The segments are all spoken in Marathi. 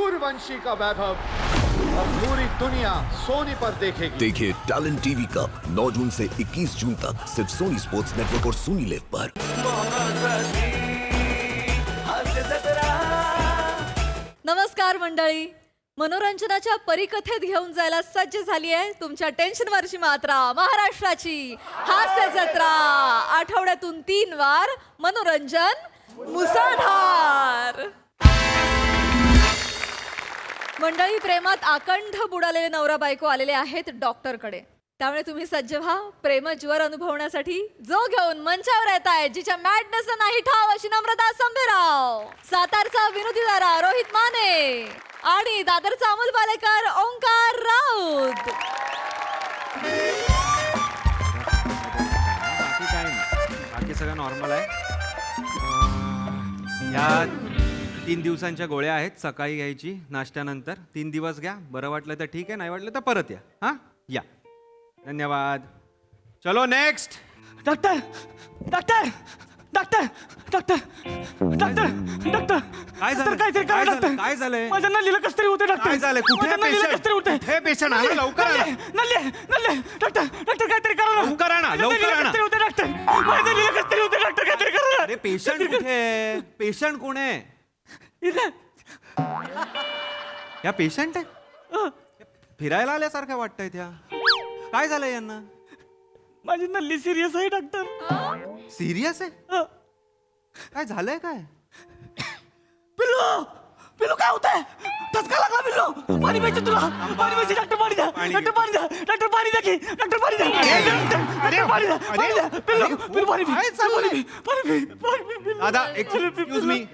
सूर्यवंशी का वैभव अब पूरी दुनिया सोनी पर देखेगी। देखिए टैलेंट टीवी कप 9 जून से 21 जून तक सिर्फ सोनी स्पोर्ट्स नेटवर्क और सोनी लिव पर। नमस्कार मंडळी, मनोरंजनाच्या परिकथेत घेऊन जायला सज्ज झाली आहे तुमच्या टेन्शनवरची मात्रा, महाराष्ट्राची हास्य जत्रा। आठवड्यातून 3 वार मनोरंजन मुसळधार। मंडळी, प्रेमात आकंठ बुडालेले नवरा बायको आलेले आहेत डॉक्टरकडे, त्यामुळे तुम्ही सज्ज व्हा प्रेमज्वर अनुभवण्यासाठी। जो घेऊन मंचावर येत आहे, जिच्या मॅडनेस नाही ठाव अशी नम्रता संभेराव, सातारचा विनोदी दारा रोहित माने आणि दादरचा अमोल पालेकर ओंकार राऊत। बाकी काय नाही, बाकी सगळं नॉर्मल आहे। ह्या 3 दिवसांच्या गोळ्या आहेत, सकाळी घ्यायची नाश्त्यानंतर। 3 दिवस घ्या, बरं वाटलं तर ठीक आहे, नाही वाटलं तर परत या। हां या, धन्यवाद। चलो next. Doctor doctor doctor doctor doctor doctor काय झालं? काहीतरी करा काय झालं? डॉक्टर। काय झालंय? माझ्या नल्लीला कसं तरी होते डॉक्टर। काय झालंय? कुठे माझ्या नल्लीला patient? कसं तरी होते। कुठे patient? आणा लवकर आणा। नल्ली नल्ली डॉक्टर डॉक्टर काहीतरी करा ना। लवकर आणा, माझ्या लवकर नल्लीला आणा। कसं तरी होते डॉक्टर। माझ्या नल्लीला कसं तरी होते डॉक्टर, काहीतरी करा ना। अरे पेशंट कुठे आहे? पेशंट कोण आहे? इथे या पेशंट आहे? फिरायला आल्यासारखं वाटतंय त्या। काय झालंय यांना? माझी नल्ली सिरियस आहे डॉक्टर। सिरियस आहे? काय झालंय काय? पिल्लू पिल्लू काय होतंय? ठसका लागला पिल्लू। पाणी पाहिजे तुला? पाणी पाहिजे डॉक्टर, पाणी द्या डॉक्टर, पाणी द्या डॉक्टर, पाणी द्या की डॉक्टर, पाणी द्या डॉक्टर, पाणी द्या पाणी द्या पिल्लू पिल्लू, पाणी काय चाललंय? पाणी पिल्लू। दादा एक्सक्यूज मी।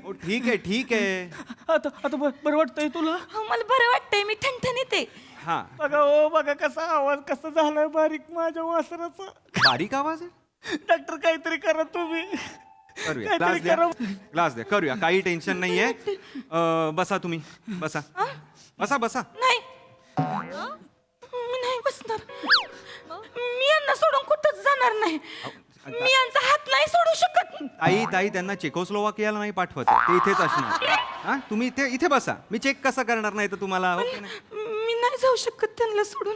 ओ ठीक आहे ठीक आहे। आता आता बरं वाटतंय तुला? मला बरं वाटतंय, मी ठणठणीत आहे। हा, बघा ओ बघा कसा आवाज कसा झालाय बारीक माझ्या वासराचा। बारीक आवाज आहे। डॉक्टर काहीतरी करा तुम्ही, करूया, ग्लास काहीतरी द्या, करा। ग्लास द्या, करूया, काही टेन्शन नाहीये। बसा तुम्ही, बसा बसा बसा। नाही मी नाही बसणार, मी यांना सोडून कुठंच जाणार नाही, मी यांचा हात नाही सोडू शकत। ताई ताई त्यांना चेकोस्लोवाकियाला नाही पाठवत, ते इथेच असणार। हा, तुम्ही इथे इथे बसा, मी चेक कसं करणार नाही तर तुम्हाला? ओके ना? मी नाही जाऊ शकत त्यांना सोडून,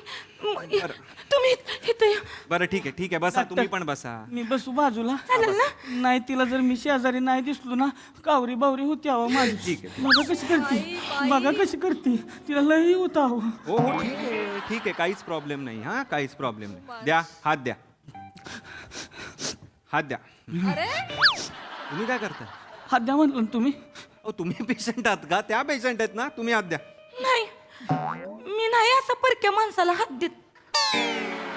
तुम्ही इथे या। बरं ठीक आहे ठीक आहे, बसा तुम्ही पण बसा। मी बसू बाजूला? चालेल ना? नाही तिला जर मी शेजारी नाही दिसलो ना, कावरी बावरी होती अहो माझी। ठीक आहे। बघा कशी करते, बघा कशी करते, तिला लई होता अहो। हो हो ठीक आहे, काहीच प्रॉब्लेम नाही। हा, काहीच प्रॉब्लेम नाही। द्या हात द्या, हात द्या। अरे तुम्ही काय करताय? हात द्या म्हणलं ना तुम्ही। ओ तुम्ही पेशंट आहात का? त्या पेशंट आहेत ना, तुम्ही हात द्या। नाही मी नाही असं परक्या माणसाला हात देत,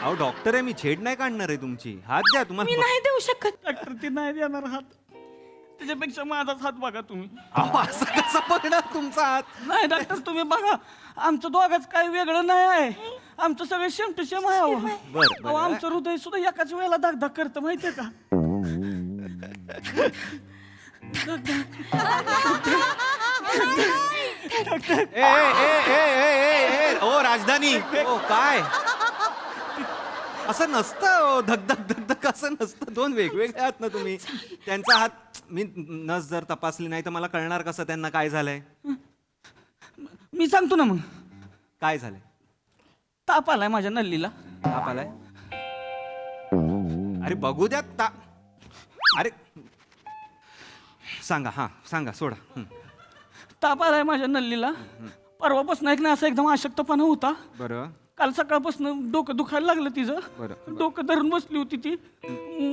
अहो डॉक्टर आहे मी, छेड नाही काढणार आहे तुमची। हात द्या मी तुम्हाला। नाही देऊ शकत। डॉक्टर ती नाही देणार हात, त्याच्यापेक्षा माझाच हात बघा तुम्ही। अहो असं कसं पकडणार तुमचा हात? नाही डॉक्टर तुम्ही बघा, आमचं दोघाच काही वेगळं नाही आहे, आमचं सगळं शेम टू शेम आहे अहो। बरं अहो आमचं हृदय सुद्धा एकाच वेळेला धक करतं माहितीये का? ए ए ए ए ए ए ओ राजधानी, ओ काय असं नसतं? ओ धक धक धक धक असं नसतं, 2 वेगवेगळे आहात ना तुम्ही। त्यांचा हात मी नस जर तपासली नाही तर मला कळणार कसं त्यांना काय झालंय? मी सांगतो ना मग, काय झालंय? ताप आलाय माझ्या नल्लीला। ताप आलाय? अरे बघू द्या अरे सांगा, हा सांगा, सोडा। ताप आलाय माझ्या नल्लीला, परवापासून एक नाही असा एकदम अशक्तपणा होता। बरं काल सकाळपासून डोकं दुखायला लागलं तिचं, बरं. डोकं धरून बसली होती ती।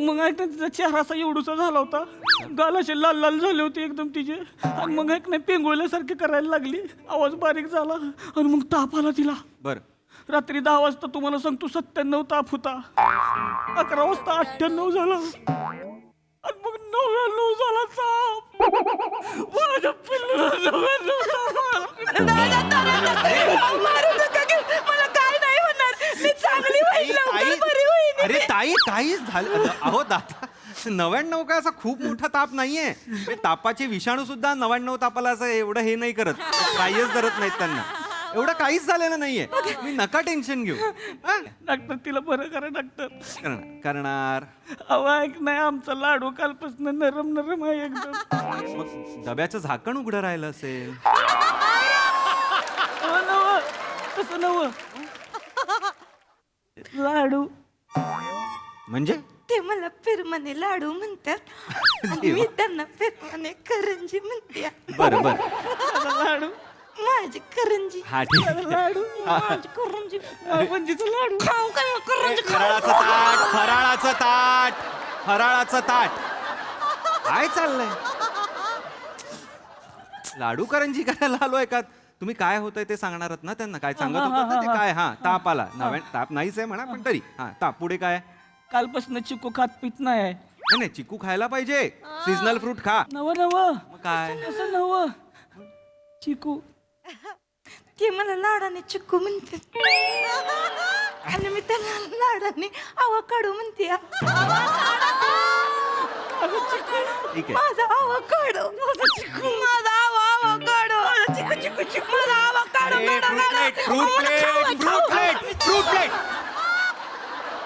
मग ऐक ना तिचा चेहरा असा एवढूसा झाला होता, गाल असे लाल लाल झाले होते एकदम तिचे, आणि मग ऐक नाही पेंगोळल्यासारखी करायला लागली, आवाज बारीक झाला आणि मग ताप आला तिला। बरं रात्री 10 वाजता तुम्हाला सांगतो 97 ताप होता, 11 वाजता 98 झाला, आणि मग 99 झाला ताप। माझ्या पिल्लूला 99 ताप आला। मारू नका की, मला काय नाही होणार, मी चांगली होईल, लवकर बरी होईल। अरे ताई काहीच झालं? अहो दादा 99 काय असा खूप मोठा ताप नाहीये। हे तापाचे विषाणू सुद्धा 99 तापाला असं एवढं हे नाही करत, काहीच धरत नाहीत त्यांना। एवढं काहीच झालेलं नाहीये मी नका टेन्शन घेऊ हा? डॉक्टर तिला बरं करा डॉक्टर. करणार अहो ऐक नाही आमचा लाडू कालपासून नरम नरम आहे एकदम. मग डब्याचं झाकण उघडं राहिलं असेल. अहो नव तसं नव लाडू म्हणजे ते मला फिरमाने लाडू म्हणतात आणि मी त्यांना फिरमाने करंजी म्हणते. बरं बरं लाडू माझी करंजी. हा ठीक आहे. लाडू माझी करंजी. पंजीचं लाडू. खाऊ का ना करंजी खाऊ? फराळाचं ताट फराळाचं ताट फराळाचं ताट काय चाललंय लाडू करंजी करायला आलोय का तुम्ही काय होतंय ते सांगणारच ना त्यांना काय सांगत होतं ना ते काय हा ताप आला ताप नाहीच आहे म्हणा पण तरी हा ताप पुढे काय कालपासून चिकू खात पित नाही आहे. नाही नाही चिकू खायला पाहिजे सीजनल फ्रूट खा नव नव मग काय असं नव चिकू. ते मला लाडाने चिक्कू म्हणते आणि मी त्याला लाडाने आवाकाडू म्हणते. ठीक आहे माझा आवाकाडू माझा चिक्कू माझा आवाकाडू माझा चिक्कू चिक्कू चिक्कू माझा आवाकाडू. फ्रूट प्लेट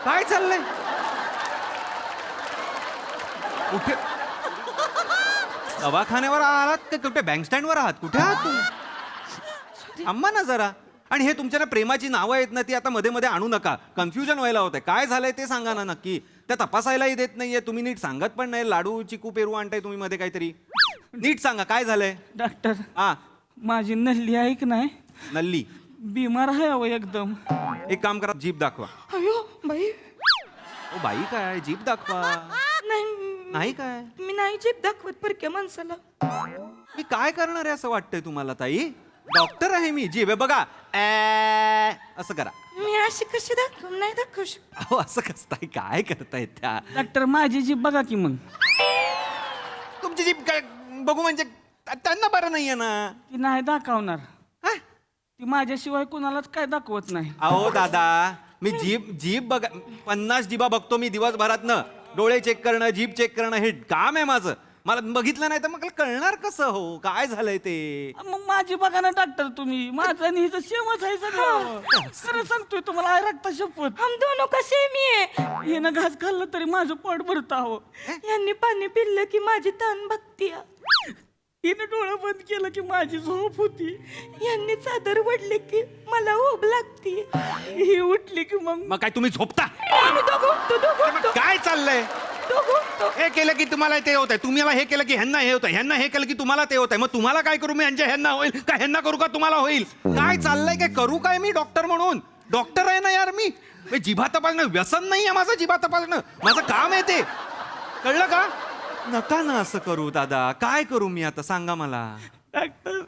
काय चाललंय कुठे दवाखान्यावर आहात का कुठे बँक स्टँडवर आहात कुठे आहात तुम्ही आम्हा ना जरा आणि हे तुमच्या ना प्रेमाची नावं आहेत ना ती आता मध्ये मध्ये आणू नका कन्फ्युजन व्हायला होतंय काय झालंय ते सांगा ना नक्की त्या तपासायलाही देत नाहीये तुम्ही नीट सांगत पण नाही लाडू चिकू पेरू आणताय तुम्ही मध्ये काहीतरी नीट सांगा काय झालंय डॉक्टर हा माझी नल्ली ऐक नाही नल्ली बिमार आहे अहो एकदम. एक काम करा जीभ दाखवा अयो बाई ओ बाई काय जीभ दाखवा नाही नाही काय मी नाही जीभ दाखवत परक्या माणसाला. मी काय करणार आहे असं वाटतंय तुम्हाला ताई डॉक्टर आहे मी जीभ आहे बघा असं करा मी अशी कशी दाखव नाही दाखवू शकत. अहो असं कसं ताई काय करताय त्या डॉक्टर माझी जीभ बघा की मग. तुमची जीभ काय बघू म्हणजे त्यांना बरं नाहीये ना ती नाही दाखवणार. हा? ती माझ्याशिवाय कुणालाच काय दाखवत नाही. अहो दादा मी जीभ बघा 50 जिभा बघतो मी दिवसभरातनं डोळे चेक करणं जीभ चेक करणं हे काम आहे माझं मला बघितलं नाही तर मग कळणार कसं हो काय झालंय ते मग माझी बघा ना डॉक्टर तुम्ही माझं आणि हिचं सेमच आहे सगळं. खरं सांगतोय तुम्हाला आहे रक्त शपथ. हम दोनों का सेम ही है. हिनं घास खाल्लं तरी माझं पोट भरतं अहो. यांनी पाणी पिल्लं की माझी ताण बघती. हिनं डोळं बंद केलं की माझी झोप होती. यांनी चादर वडले की मला ऊब लागती. ही उठली की मग काय तुम्ही झोपता आम्ही दोघं उठतो दोघं उठतो काय चाललंय दोघं उठतो. हे केलं की तुम्हाला ते होत आहे तुम्हाला हे केलं की ह्यांना हे होतं ह्यांना हे केलं की तुम्हाला ते होत आहे मग तुम्हाला काय करू मी ह्यांच्या ह्यांना होईल का ह्यांना करू का तुम्हाला होईल काय चाललंय काय करू काय मी डॉक्टर म्हणून डॉक्टर आहे ना यार मी जिभा तपासणं व्यसन नाही आहे माझं जिभा तपासणं माझं काम आहे ते कळलं का नका ना असं करू दादा काय करू मी आता सांगा मला डॉक्टर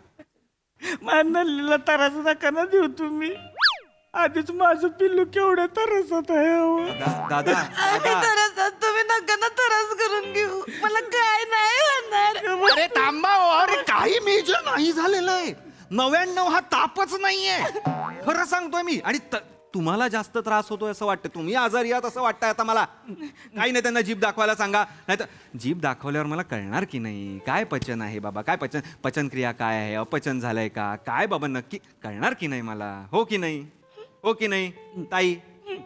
माझ्या नल्लीला त्रास नका ना देऊ तुम्ही. आधीच माझं पिल्लू केवढ्या त्रासात आहे अहो. दादा आम्ही तरस तुम्ही नका ना तरस करून घेऊ मला काय नाही होणार. अरे थांबा हो, अरे काही मेजर नाही झालेलं आहे 99 हा तापच नाहीये खरं सांगतोय मी आणि तुम्हाला जास्त त्रास होतोय असं वाटतं तुम्ही आजारी आहात असं वाटतंय आता मला काही नाही त्यांना जीभ दाखवायला सांगा नाही तर जीभ दाखवल्यावर मला कळणार की नाही काय पचन आहे बाबा काय पचनक्रिया काय आहे अपचन झालंय का काय बाबा नक्की कळणार की नाही मला हो की नाही ताई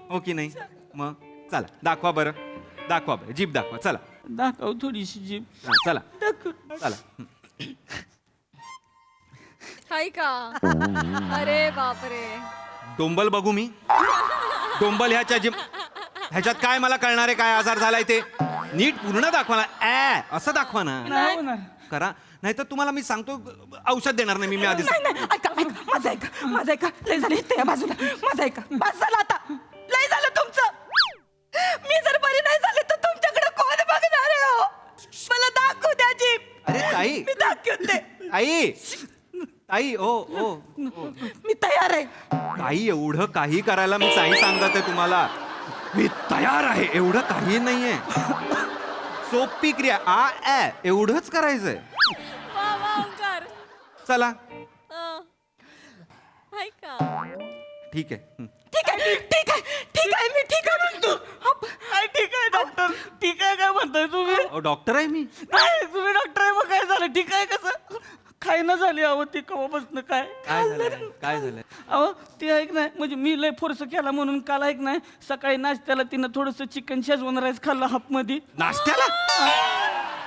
हो की नाही मग चला दाखवा बरं जीभ दाखवा चला दाखव थोडीशी जीभ. हा, चला चला हाय का अरे बापरे डोंबल बघू मी डोंबल ह्याच्यात काय मला कळणार आहे काय आजार झालाय ते नीट पूर्ण दाखवा ना असं दाखवा ना नाही होणार. करा नाही तर तुम्हाला मी सांगतो औषध देणार नाही मी आधीच नाही नाही ऐका माझं ऐका लय झालं इथे या बाजूला माझं ऐका बस झालं आता लय झालं तुमचं. मी जर बरी नाही झाले तर तुमच्याकडे कोण बघणार आहे हो मला दाखवू द्या जीभ. अरे ताई मी दाखवते ताई ओ मी तयार आहे. ताई एवढं काही करायला मी काही सांगत आहे तुम्हाला मी तयार आहे एवढं काही नाहीये सोपी क्रिया एवढंच करायचंय वा वा ओंकार चला हाय का ठीक आहे ठीक आहे मी ठीक आहे म्हणतो. काय ठीक आहे डॉक्टर ठीक आहे काय म्हणताय तुम्ही. डॉक्टर आहे मी नाही तुम्ही डॉक्टर आहे मग काय झालं ठीक आहे कसं. खायना झाली अहो ती कवापासनं काय काय झालं काय झालं अहो ते ऐक नाही म्हणजे मी लय फोर्स केला म्हणून काल ऐक नाही सकाळी नाश्त्याला तिनं थोडंसं चिकन शेजवान राईस खाल्लं हाफमध्ये.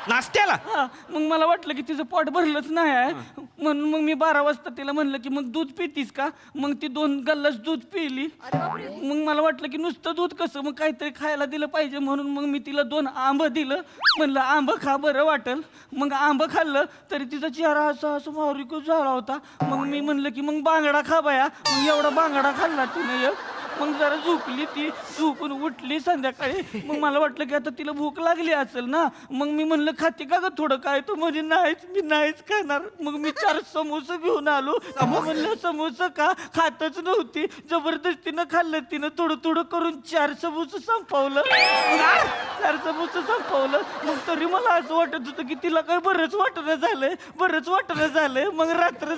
नाश्त्याला हा मग मला वाटलं की तिचं पोट भरलंच नाही आहे म्हणून मग मी 12 वाजता तिला म्हणलं की मग दूध पितीस का मग ती 2 गल्लास दूध पिली. मग मला वाटलं की नुसतं दूध कसं मग काहीतरी खायला दिलं पाहिजे म्हणून मग मी तिला 2 आंबं दिलं म्हणलं आंबं खा बरं वाटेल. मग आंबं खाल्लं तरी तिचा चेहरा असं भावरिकच झाला होता. मग मी म्हणलं की मग बांगडा खा बाया मग एवढा बांगडा खाल्ला तिने मग जरा झोपली ती झोपून उठली संध्याकाळी मग मला वाटलं की आता तिला भूक लागली असेल ना मग मी म्हणलं खाते का ग थोडं काय तो म्हणजे मी नाहीच खाणार मग मी 4 समोसे घेऊन आलो. म्हणलं समोसा का खातच नव्हती जबरदस्तीनं खाल्लं तिनं थोडं थोडं करून 4 समोसे संपवलं. 4 समोसे संपवलं मग तरी मला असं वाटत होतं की तिला काही बरंच वाटणं झालंय मग रात्र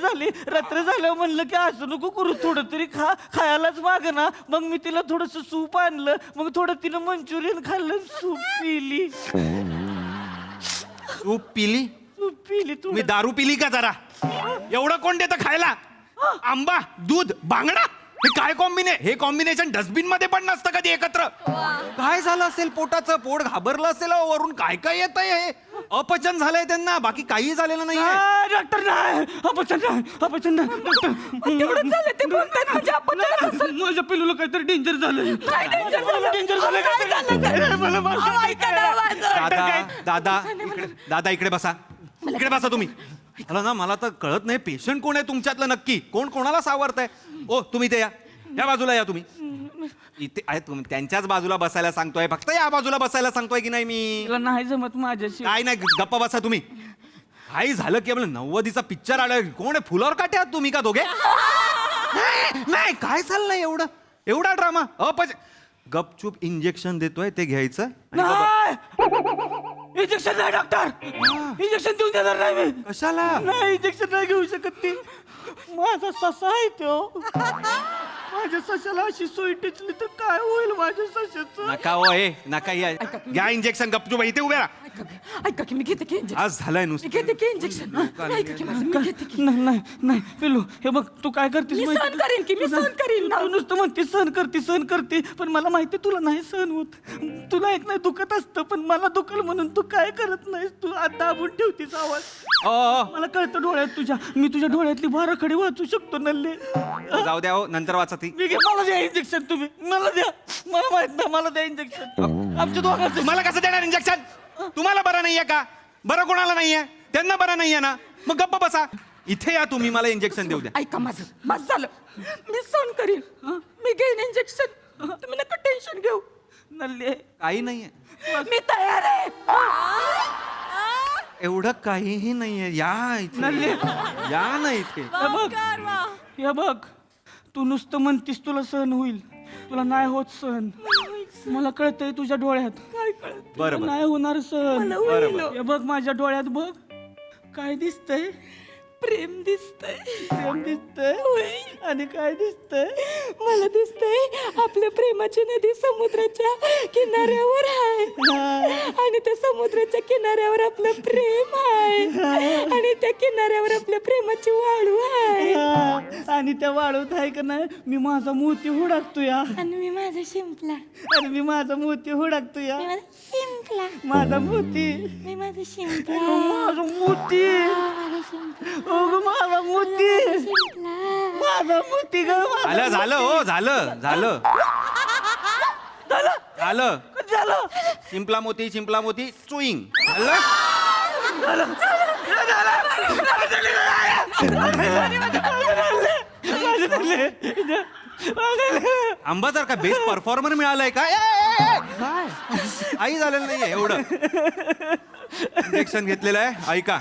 झाल्यावर म्हणलं की असं नको करू थोडं तरी खायलाच माग ना मग मी तिला थोडस सूप आणलं मग थोडं तिनं मंचुरियन खाल्लं सूप पिली तुम्ही दारू पिली का जरा एवढं कोण देतं खायला आंबा दूध बांगडा हे कॉम्बिनेशन डस्टबिन मध्ये पण नसतं कधी एकत्र. काय झालं असेल पोटाचं पोट घाबरलं असेल वरून काय काय येत आहे अपचन झालंय त्यांना बाकी काही झालेलं नाही. डॉक्टर नाही अपचन नाही डॉक्टर तेवढंच झालं ते बोलताय ना, म्हणजे आपण त्याला कसं- माझ्या पिल्लूला काहीतरी डेंजर झालं काय danger झालं? डेंजर झालं काय झालं काय? मला अहो, ऐका ना माझं. दादा इकडे बसा तुम्ही. मला तर कळत नाही पेशंट कोण आहे तुमच्यातलं नक्की कोण कोणाला सावरतंय. ओ तुम्ही ते या बाजूला या तुम्ही इथे आहे तुम्ही त्यांच्याच बाजूला बसायला सांगतोय फक्त या बाजूला बसायला सांगतोय की नाही मी तिला नाही जमत माझ्याशी काय नाही गप्पा बसा तुम्ही. काही झालं की आपलं 90s पिक्चर आलाय कोण आहे फुलावर काटे आहात तुम्ही का दोघे नाही काय चाललंय एवढा ड्रामा गपचूप इंजेक्शन देतोय ते घ्यायचं आणि नाही इंजेक्शन नाही डॉक्टर इंजेक्शन देऊन देणार नाही मी कशाला नाही इंजेक्शन नाही घेऊ शकत ती माझा ससा आहे तो माझ्या सशाला अशी सोय टिचली तर काय होईल माझ्या सशाचं नका हो नका घ्या इंजेक्शन गपचूप इथे उभ्या राहा. ऐका की मी घेते की इंजेक्शन आज झालंय मी नुसतं घेते की इंजेक्शन ऐका की माझं मी घेते की नाही पिल्लू हे बघ तू काय करतेस मी माहिती सहन करीन की मी सहन करीन ना. तू नुसतं म्हणते सहन करते पण मला माहिती तुला नाही सहन होत तुला एक नाही दुखत असतं पण मला दुखल म्हणून तू काय करत नाहीस तू आता दाबून ठेवतीस आवाज. मला कळतं डोळ्यात मी तुझ्या डोळ्यातली 12 खडी वाचू शकतो नल्ले. जाऊ द्या हो नंतर वाचा ती मला द्या इंजेक्शन तुम्ही मला द्या मला माहित नाही मला द्या इंजेक्शन आमच्या दोघांचं तुम्हाला कसं देणार इंजेक्शन तुम्हाला बरं नाहीये का बरं कोणाला नाहीये त्यांना बरं नाहीये ना मग गप्प बसा इथे या तुम्ही मला इंजेक्शन देऊ द्या. ऐका माझं बस झालं मी सहन करीन मी घेईन इंजेक्शन तुम्ही नका टेन्शन घेऊ नल्ले काही नाहीये मी तयार आहे. एवढं काहीही नाहीये या इथे या ना इथे हे बघ तू नुसतं म्हणतीस तुला सहन होईल तुला नाही होत सहन मला कळतंय तुझ्या डोळ्यात काय कळत बरं नाही होणार सहन होईल. हे बघ माझ्या डोळ्यात बघ काय दिसतंय प्रेम दिसतंय प्रेम दिसतंय आणि काय दिसतंय मला दिसतंय आपल्या प्रेमाची नदी समुद्राच्या किनाऱ्यावर आहे आणि त्या समुद्राच्या किनाऱ्यावर आपलं प्रेम आहे आणि त्या किनाऱ्यावर आपल्या प्रेमाची वाळू आहे आणि त्या वाढवत आहे का नाही मी माझा मोती हुडाकतोय आणि मी माझा शिंपला आणि मी माझा मोती हुडाकतोय माझा शिंपला माझा मोती मी माझा शिंपला माझा मोती माझा शिंपला अगं माझा मोती माझा मोती ग झालं हो झालं झालं चिंपला मोती चुईंग आंबा जर का बेस्ट परफॉर्मर मिळालाय का काही झालेलं नाहीये एवढं इंजेक्शन घेतलेलं आहे ऐका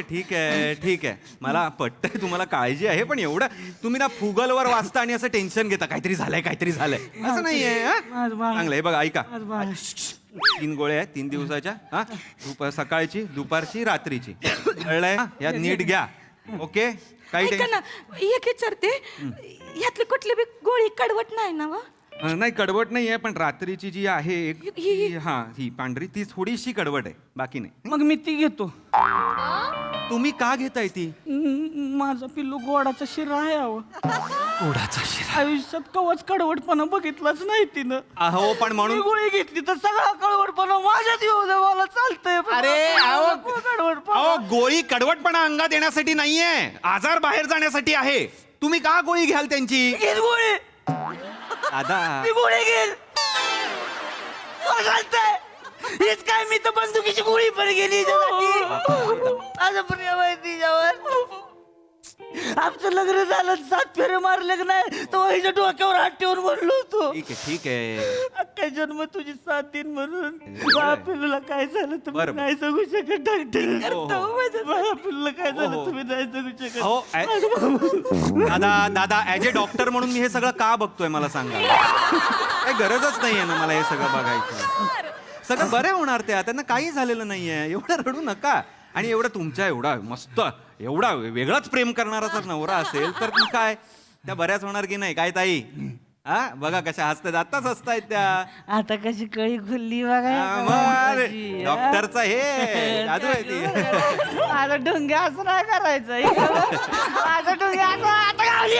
ठीक आहे मला पटतंय तुम्हाला काळजी आहे पण एवढं तुम्ही ना फुगलवर वाचता आणि असं टेन्शन घेता काहीतरी झालंय असं नाहीये चांगलं आहे बघा ऐका 3 गोळ्या आहेत 3 दिवसाच्या सकाळची दुपारची रात्रीची कळलंय या नीट घ्या ओके काही ऐका ना एक विचारते यातली कुठली बी गोळी कडवट नाही ना वा नाही कडवट नाही आहे, पण रात्रीची जी आहे एक ही पांढरी ती थोडीशी कडवट आहे, बाकी नाही. मग मी ती घेतो. तुम्ही का घेताय ती? माझा पिल्लू गोडाचा शिरा आहे अहो. गोडाचा शिरा. आयुष्यात कवच कडवटपणा बघितलाच नाही तिनं. अहो पण मी म्हणून गोळी घेतली तर सगळा कडवटपणा माझ्यात येऊ दे, मला चालतंय. अरे, अहो, कडवटपणा. अहो गोळी कडवटपणा अंगात येण्यासाठी नाहीये, आजार बाहेर जाण्यासाठी आहे. तुम्ही का गोळी घ्याल त्यांची? घेईल गोळी, दादा मी गोळी घेईल. मला चालतंय. हेच काय, मी तर बंदुकीची गोळी पण गेली हिच्यासाठी. माझं प्रेम आहे तिच्यावर. आमचं लग्न झालं, 7 फेरे मारले की नाही, तो हिच्या डोक्यावर हात ठेवून म्हणलो होतो, ठीक आहे. अख्खा जन्म तुझी 7 दिन म्हणून. माझ्या पिल्लूला काय झालं तर बरं. नाही जगू शकत डॉक्टर. हो, हो. माझ्या पिल्लूला काय झालं हो. तुम्ही नाही जगू शकत. हो दादा ॲज अ डॉक्टर म्हणून मी हे सगळं का बघतोय मला सांगा. काही गरजच नाहीये ना मला हे सगळं बघायचं. सगळं बरे होणार त्यांना काही झालेलं नाहीये, एवढं रडू नका. आणि एवढं तुमच्या एवढा मस्त एवढा वेगळाच प्रेम करणारा जर नवरा असेल तर मग काय त्या बऱ्याच होणार की नाही? काय ताई? हा बघा कशा हसतात, आत्ताच हसतायत त्या. आता कशी कळी खुलली बघा. डॉक्टरचा हे जादू आहे ती. माझा ढोंगे असं नाही करायचं. माझा ढोंगे असं आता गावली.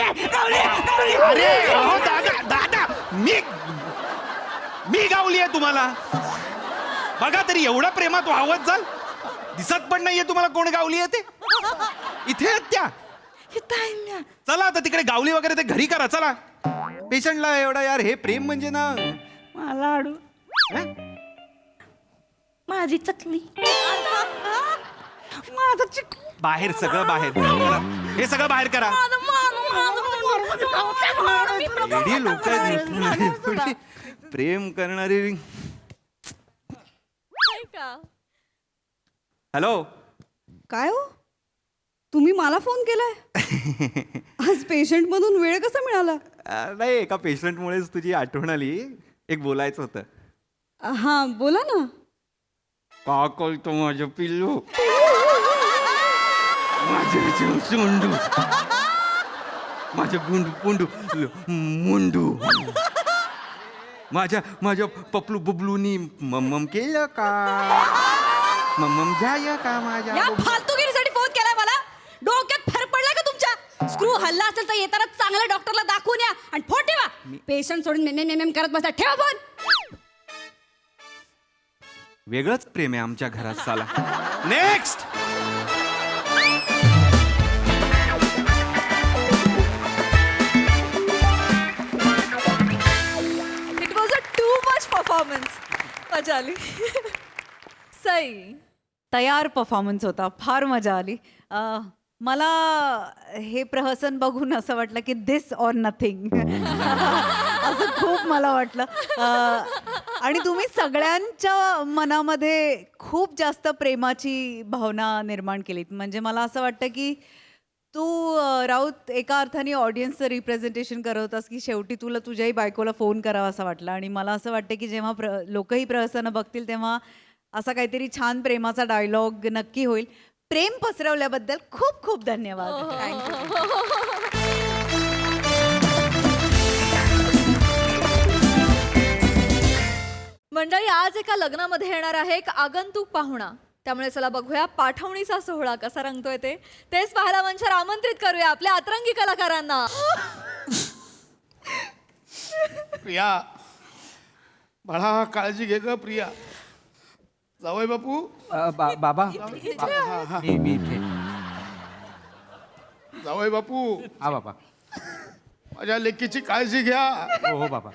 अरे अहो दादा मी गावली आहे तुम्हाला. बघा तरी एवढ्या प्रेमात वाहवत जाल, दिसत पण नाहीये तुम्हाला कोण गावली आहे ते. इथे आहेत त्या. चला आता तिकडे गावली वगैरे ते घरी करा. चला पेशंटला एवढा यार हे प्रेम म्हणजे ना. मला आडू माझी चकली, माझा चिकू, बाहेर सगळं बाहेर चला, हे सगळं बाहेर करा. रेडी लोक आहेत, प्रेम करणारी. का हॅलो काय हो, तुम्ही मला फोन केलाय? आज पेशंट मधून वेळ कसा मिळाला? नाही, एका पेशंटमुळेच तुझी आठवण आली. एक बोलायचं होतं. हा बोला ना. का कळतो माझं पिल्लू, माझं सोंडू, माझं गुंडू पुंडू मुंडू, माझ्या पपलू बुबलूनी मम्मम केलं का? मम्मम जाय का माझ्या? या फालतूगिरीसाठी फोन केलाय मला? डोक्यात फरक पडलाय का तुमच्या? स्क्रू हल्ला असेल तर येताना चांगल्या डॉक्टरला दाखवून या आणि फोन ठेवा. पेशंट सोडून नेम करत बसला. ठेवा फोन. वेगळंच प्रेम आहे आमच्या घरात. साला next. It was a too much performance. मजा आली. सई तयार परफॉर्मन्स होता, फार मजा आली. मला हे प्रहसन बघून असं वाटलं की दिस ऑर नथिंग असं खूप मला वाटलं. आणि तुम्ही सगळ्यांच्या मनामध्ये खूप जास्त प्रेमाची भावना निर्माण केलीत. म्हणजे मला असं वाटतं की तू राऊत एका अर्थाने ऑडियन्सचं रिप्रेझेंटेशन करत होतास की शेवटी तुला तुझ्याही बायकोला फोन करावा असं वाटलं. आणि मला असं वाटतं की जेव्हा लोकही प्रहसनं बघतील तेव्हा असा काहीतरी छान प्रेमाचा डायलॉग नक्की होईल. प्रेम पसरवल्याबद्दल खूप खूप धन्यवाद. मंडळी, आज एका लग्नामध्ये येणार आहे एक आगंतुक पाहुणा. त्यामुळे चला बघूया पाठवणीचा सोहळा कसा रंगतोय ते. तेच पाहायला मंचावर आमंत्रित करूया आपल्या अतरंगी कलाकारांना. प्रिया, बाळा काळजी घे ग प्रिया. जावई बापू. बाबा जावई बापू, हा बाबा. माझ्या लेकीची काळजी घ्या. हो बाबा.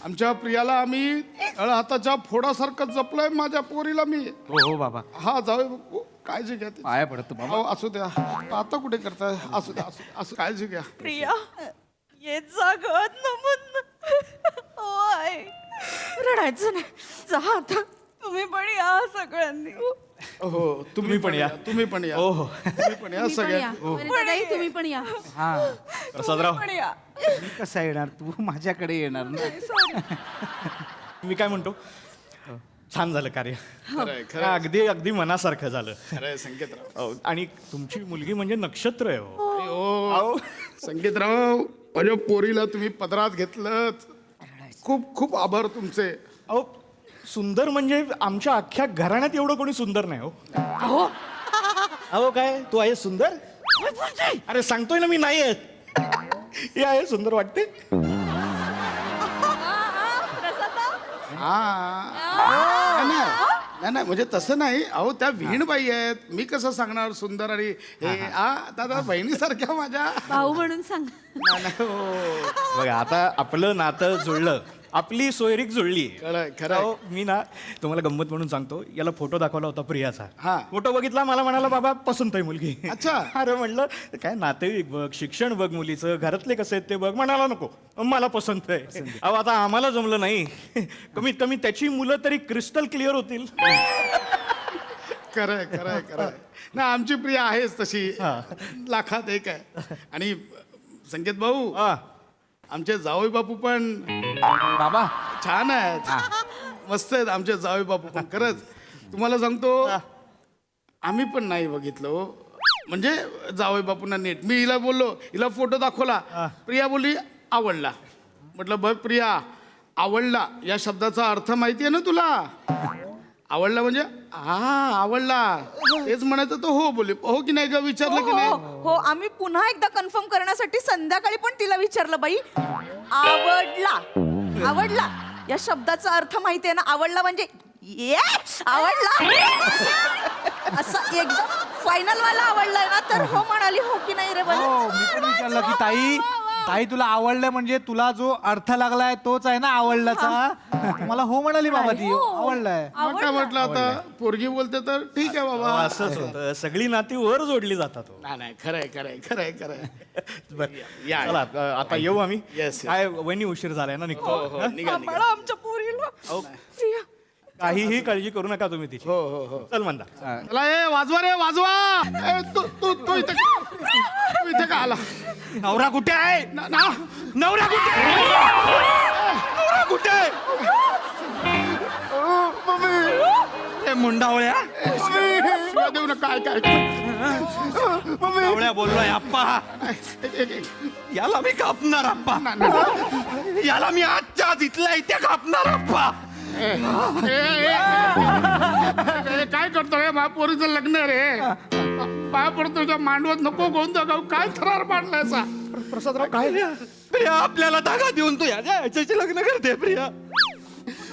आमच्या प्रियाला आम्ही हाताच्या फोडासारखं जपलंय, माझ्या पोरीला मी. हो बाबा. हा जावई बापू काळजी घ्या. पाया पडतो बाबा. हो असू द्या, आता कुठे करताय? असू द्या असं काळजी घ्या. प्रिया येत जागत नमन. ओय रडायचं नाही. जा आता, तुम्ही पण या सगळ्यांनी. हो तुम्ही पण या. तुम्ही पण या. हो. तुम्ही पण या सगळ्या. तुम्ही पण या. हा प्रसादराव, पण या. मी कसा येणार, तू माझ्याकडे येणार ना. मी काय म्हणतो, छान झालं कार्य. खरंय खरंय अगदी मनासारखं झालं. खरंय संकेतराव. अहो, आणि तुमची मुलगी म्हणजे नक्षत्र आहे हो. हो संकेतराव, माझ्या पोरीला तुम्ही पदरात घेतलं. खूप खूप आभार तुमचे. अहो सुंदर म्हणजे आमच्या अख्ख्या घराण्यात एवढं कोणी सुंदर नाही हो. अहो अहो काय तू आहे सुंदर? अरे सांगतोय ना मी नाही आहे. हे आहे सुंदर वाटते. नाही नाही म्हणजे तसं नाही. अहो त्या विहीणबाई आहेत, मी कसं सांगणार सुंदर आणि हे दादा बहिणीसारख्या माझ्या. भाऊ म्हणून सांग. बघा आता आपलं नातं जुळलं, आपली सोयरीक जुळली. खरंय, खरंय. अहो, मी ना तुम्हाला गंमत म्हणून सांगतो. याला फोटो दाखवला होता प्रियाचा. हा. फोटो बघितला, मला म्हणाला बाबा पसंत आहे मुलगी. अच्छा. अरे म्हणलं काय नातेवाईक बघ, शिक्षण बघ मुलीचं, घरातले कसे आहेत ते बघ. म्हणाला नको मला पसंत आहे. अहो आता आम्हाला जमलं नाही. कमीत कमी त्याची मुलं तरी क्रिस्टल क्लिअर होतील. खरंय खरंय खरंय. ना आमची प्रिया आहेच तशी, लाखात एक आहे. आणि संकेत भाऊ, आमचे जावई बापू पण बाबा छान आहेत, मस्त आहेत आमचे जावई बापू पण. खरंच तुम्हाला सांगतो, आम्ही पण नाही बघितलं हो. म्हणजे जावई बापूंना नीट. मी हिला बोललो, हिला फोटो दाखवला, प्रिया बोलली आवडला. म्हटलं बघ प्रिया, आवडला या शब्दाचा अर्थ माहिती आहे ना तुला? आवडला म्हणजे आवडला तेच म्हणायचं. तो हो बोलली. हो की नाही का विचारलं की नाही? हो आम्ही पुन्हा एकदा कन्फर्म करण्यासाठी संध्याकाळी पण तिला विचारलं, बाई आवडला आवडला या शब्दाचा अर्थ माहिती आहे ना? आवडला म्हणजे आवडला असं एकदम फायनल वाला आवडलाय ना? तर हो म्हणाली. हो की नाही रे? हो मी पण विचारलं की ताई ताई तुला आवडलं म्हणजे तुला जो अर्थ लागलाय तोच आहे ना आवडलाचा. मला हो म्हणाली बाबा ती. आवडलाय म्हटलं आता पोरगी बोलते तर ठीक आहे बाबा. असंच होतं, सगळी नाती वर जोडली जातात. नाही खरंय खरंय खरंय खरंय. बरं चला आता येऊ आम्ही. Yes. काय वहिनी उशीर झालाय ना, निघतो. सांभाळा आमच्या पोरीला. प्रिया, काहीही काळजी करू नका तुम्ही तिची. हो. चल म्हणता. चला वाजवा रे वाजवा. तू इथे का आला? नवरा कुठे आहे? नवरा कुठे आहे? नवरा कुठे आहे? ए, मुंडावळ्या देऊ नका. काय मुंडावळ्या बोललोय आप्पा. याला मी कापणार आप्पा. याला मी आजच्या आज इथल्या इथे कापणार आप्पा. काय करतोय? महापोरीचं लग्न रे. पाय पडतो तुझ्या मांडवत नको गोंधळ गाव. काय थरार पाडलायचा? प्रसादराव काय रे? प्रिया आपल्याला धागा देऊन तू याच्याशी लग्न करते. प्रिया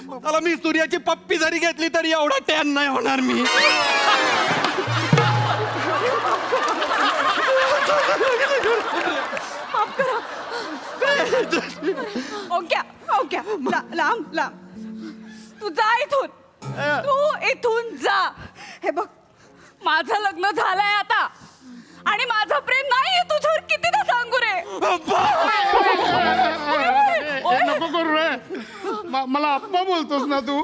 त्याला मी सूर्याची पप्पी जरी घेतली तरी एवढा टॅन नाही होणार मी. ओके लांब तू जा इथून. तू इथून जा. हे बघ, माझं लग्न झालंय आता आणि माझं प्रेम नाही तुझ्यावर. कितीदा सांगू रे? नको करू रे. मला आप्पा बोलतोस ना तू?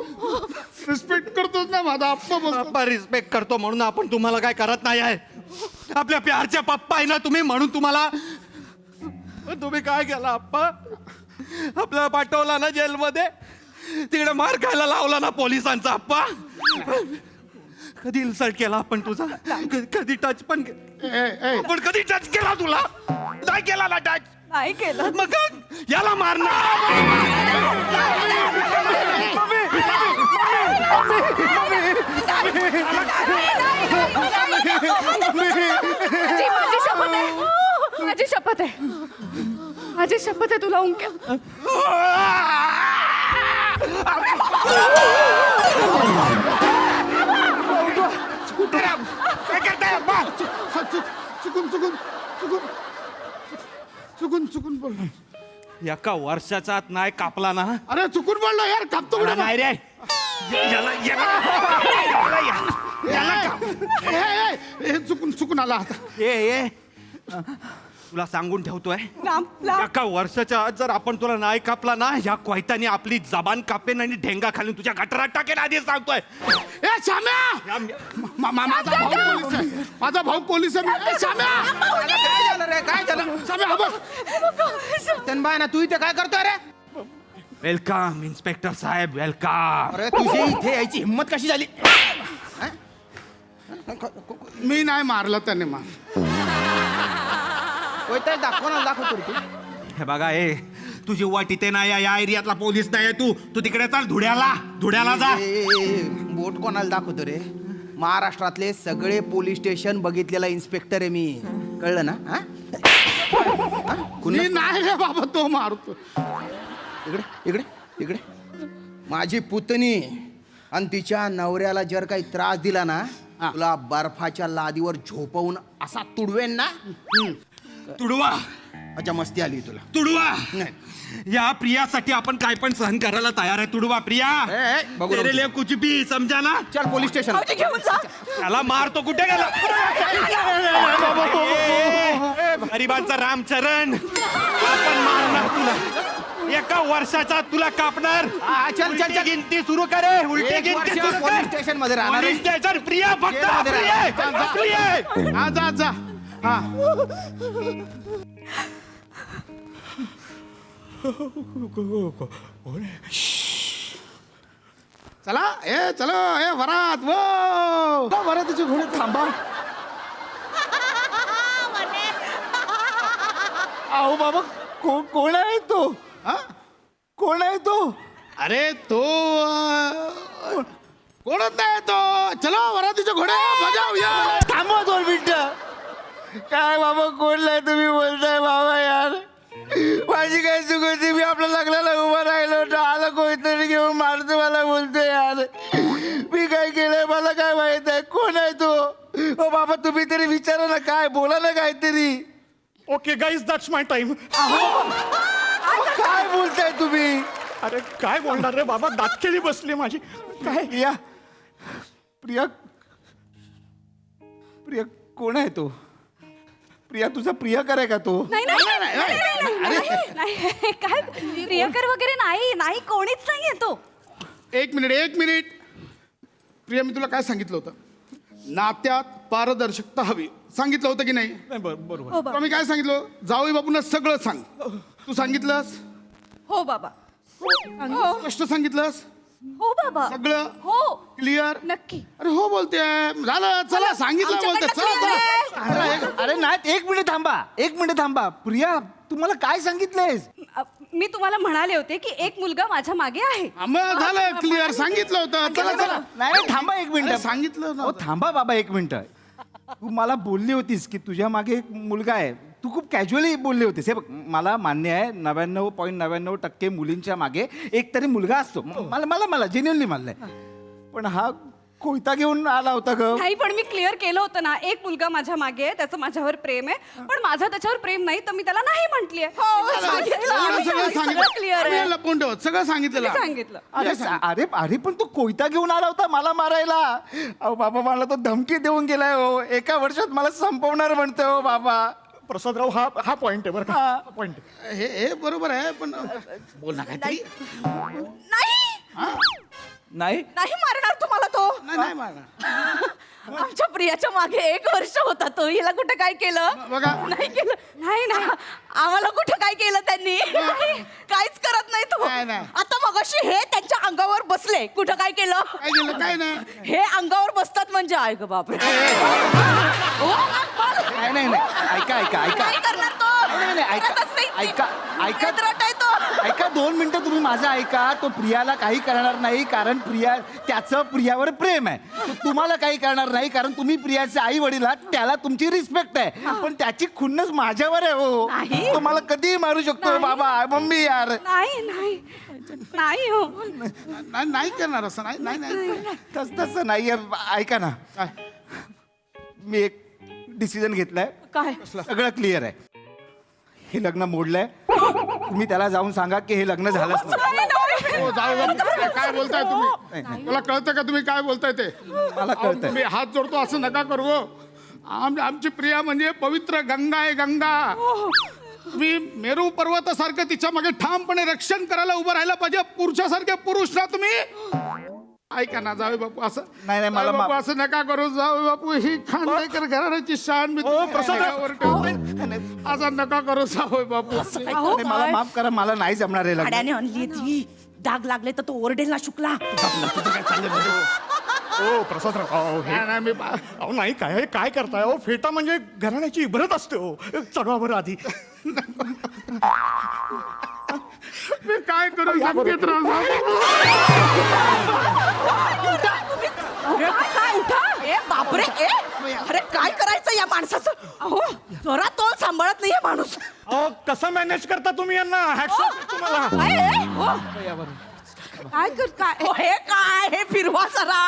रिस्पेक्ट करतोस ना माझा? आप्पा बोलतो. पप्पा रिस्पेक्ट करतो म्हणून आपण तुम्हाला काय करत नाही आहे. आपल्या प्यारच्या पप्पा आहे ना तुम्ही, म्हणून तुम्हाला. तुम्ही काय केला आप्पा? आपल्याला पाठवला ना जेलमध्ये, तिकडे मार खायला लावला ना पोलिसांचा आप्पा. कधी इन्सल्ट केला आपण तुझा? कधी टच पण आपण कधी टच केला तुला? नाही केला ना टच? नाही केलं. मग याला मारणार. माझी शपथ आहे. माझी शपथ आहे तुला ओंक्या. काय करताय अप्पा? चुकून बोललो. एका वर्षाचा आत नाही कापला ना. अरे चुकून बोललो यार. कापतो एवढा नाही रे. चुकून आला आता. ए तुला सांगून ठेवतोय, एका वर्षाच्या आत जर आपण तुला नाही कापला ना, या कोयत्याने आपली जबान कापेन आणि ढेंगा खालून तुझ्या गटारात टाकेन. आधी सांगतोय. ए श्याम्या, माझा भाऊ पोलीस आहे. श्याम्या, काय झालं रे? काय झालं? श्याम्या हा बघ. तनबाय ना तू इथे काय करतोय रे? वेलकम इन्स्पेक्टर साहेब, वेलकम. अरे तुझी इथे यायची हिंमत कशी झाली? मी नाही मारला त्याने. दाखव दाखव तू. हे बघा, तुझी वाट इथे नाही आहे, या एरियातला पोलीस नाही आहे. तू तिकडे चाल धुळ्याला जा. बोट कोणाला दाखवतो रे? महाराष्ट्रातले सगळे पोलीस स्टेशन बघितलेला इन्स्पेक्टर आहे मी, कळलं ना? हा? मी नाही रे बाबा, तो मारतो. इकडे इकडे इकडे. माझी पुतणी आणि तिच्या नवऱ्याला जर काही त्रास दिला ना, तुला बर्फाच्या लादीवर झोपवून असा तुडवेन ना. तुडवा. अच्छा, मस्ती आली तुला. तुडवा. नाही. या प्रियासाठी आपण काय पण सहन करायला तयार आहे. तुडवा प्रिया. बघू तेरे लिए कुछ भी, समजा ना. चल पोलीस स्टेशन. घेऊन जा. त्याला मारतो. कुठे गेला? गरिबांचा रामचरण. आपण मारणार तुला. एका वर्षाचा तुला कापणार. चल चल चल. गिनती सुरू करे. उलटी गिनती सुरू कर. पोलीस स्टेशन मध्ये राहणार पोलीस स्टेशन. प्रिया फक्त जेलमध्ये प्रिया. हा जा जा. हा चला चलो वरात वो वरातीचे घोडे थांबा. अहो बाबा, कोण आहे तो? हा? कोण आहे तो? अरे तो कोणच नाही तो. चलो वरातीचे घोडे बजाव या. थांबा 2 मिनिटं. काय बाबा, कोण नाही तुम्ही बोलताय बाबा? यार, माझी काय चूक होती? मी आपल्या लग्नाला उभा राहिलो होतो, आला कोणतरी घेऊन मारतो मला, बोलतो यार मी काय केलंय मला काय माहित आहे? कोण आहे तो? ओ बाबा, तुम्ही तरी विचारा ना, काय बोला ना काहीतरी. Okay guys, that's my time. काय बोलताय तुम्ही? अरे काय बोलणार रे बाबा, दातकेली बसली माझी. काय? प्रिया, प्रिया, प्रिया कोण आहे तो? प्रिया, तुझा प्रियकर आहे का तो? नाही काय प्रियकर वगैरे नाही, कोणीच नाहीये तो. एक मिनिट. प्रिया, मी तुला काय सांगितलं होतं? नात्यात पारदर्शकता हवी. सांगितलं होतं की नाही? बरोबर. हो बाबा. मी काय सांगितलं? जावई बापूंना सगळं सांग. तू सांगितलंस? हो बाबा. स्पष्ट सांगितलंस? हो बाबा. सगळं हो, क्लिअर? नक्की. अरे हो बोलते. झालं, चला सांगितलं बोलते. चला. अरे नाही, 1 मिनिट थांबा. प्रिया, तुम्हाला काय सांगितलंयस? मी तुम्हाला म्हणाले होते की एक मुलगा माझ्या मागे आहे. मग झालं क्लिअर. सांगितलं होतं. चला. नाही, थांबा 1 मिनिट. अरे, सांगितलं ना. हो, थांबा बाबा 1 मिनिट. तू मला बोलली होतीस की तुझ्या मागे एक मुलगा आहे. तू खूप कॅज्युअली बोलली होतीस. हे बघ, मला मान्य आहे 99.99% मुलींच्या मागे एक तरी मुलगा असतो. मला जेन्युअनली मानलंय. पण हा कोयता घेऊन आला होता ग. नाही, पण मी क्लिअर केलं होतं ना, एक मुलगा माझ्या मागे आहे, त्याचं माझ्यावर प्रेम आहे, पण माझं त्याच्यावर प्रेम नाही, तर मी त्याला नाही म्हटलीये. सगळं क्लिअर आम्ही आहे. लपवून ठेवत. सगळं सांगितलं. सांगितलं. अरे अरे पण तू कोयता घेऊन आला होता मला मारायला. अहो बाबा, मला तो धमकी देऊन गेलाय हो. 1 वर्षात मला संपवणार म्हणतोय हो बाबा. प्रसादराव, हा पॉइंट आहे बरं का? पॉइंट. हे बरोबर आहे, पण बोल ना काहीतरी. नाही नाही मारणार तुम्हाला तो. नाही मारणार. आमच्या प्रियाच्या मागे 1 वर्ष होता तो. हिला कुठं काय केलं? बघा. नाही केलं. नाही आम्हाला कुठं काय केलं त्यांनी? काहीच करत नाही तो. नाही. आता मगाशी हे त्यांच्या अंगावर बसले. कुठं काय केलं? काय केलं? काय नाही. हे अंगावर बसतात म्हणजे आहे ग बापरे. नाही ऐका काय करणार तो? करतच नाही. रट आहे तो. ऐका 2 मिनिटं तुम्ही माझं ऐका. तो प्रियाला काही करणार नाही, कारण त्याचं प्रियावर प्रेम आहे. तो तुम्हाला काही करणार नाही, कारण तुम्ही प्रियाचे आई वडील आहात. त्याला तुमची रिस्पेक्ट आहे. पण त्याची खुन्नस माझ्यावर आहे हो. नाही. तो मला कधीही मारू शकतो बाबा. मम्मी यार. नाही हो. नाही करणार असं. नाही. तसं नाही. ऐका ना, काय? मी एक डिसिजन घेतलाय. काय? सगळं क्लिअर आहे. हे लग्न मोडलंय. तुम्ही त्याला जाऊन सांगा की हे लग्न झालंच नाही. हो, काय बोलताय तुम्ही? मला कळतं का तुम्ही काय बोलताय ते? मला कळतंय. तुम्ही हात जोडतो असं नका करू. आमची प्रिया म्हणजे पवित्र गंगा आहे, गंगा. तुम्ही मेरू पर्वतासारखं तिच्या मागे ठामपणे रक्षण करायला उभं राहायला पाहिजे. पुरुषासारखे पुरुष ना तुम्ही. ऐका ना जावे बापू, असं नाही, मला जावई बापू असं नका करू. जावे बापू ही खांडेकर घराण्याची शान. मी असं नका करू जावई बापू. नाही, मला माफ करा. मला नाही जमणार आहे लग्न. भाड्याने आणली ती. डाग लागले तर तो ओरडेल ना शुक्ला. हो प्रसादराव, मी अहो नाही काय करताय? हो, फेटा म्हणजे घराण्याची इबरत असते हो. चढवा बरं आधी. मी काय करू संकेतराव साहेब? अरे काय उठा ए बापरे ए अरे काय करायचं या माणसाचं अहो जरा तोल सांभाळत नाही माणूस अहो कसं मॅनेज करता तुम्ही यांना हॅट्स ऑफ तुम्हाला. काय आहे? हो. काय कर काय हे काय हे फिरवा जरा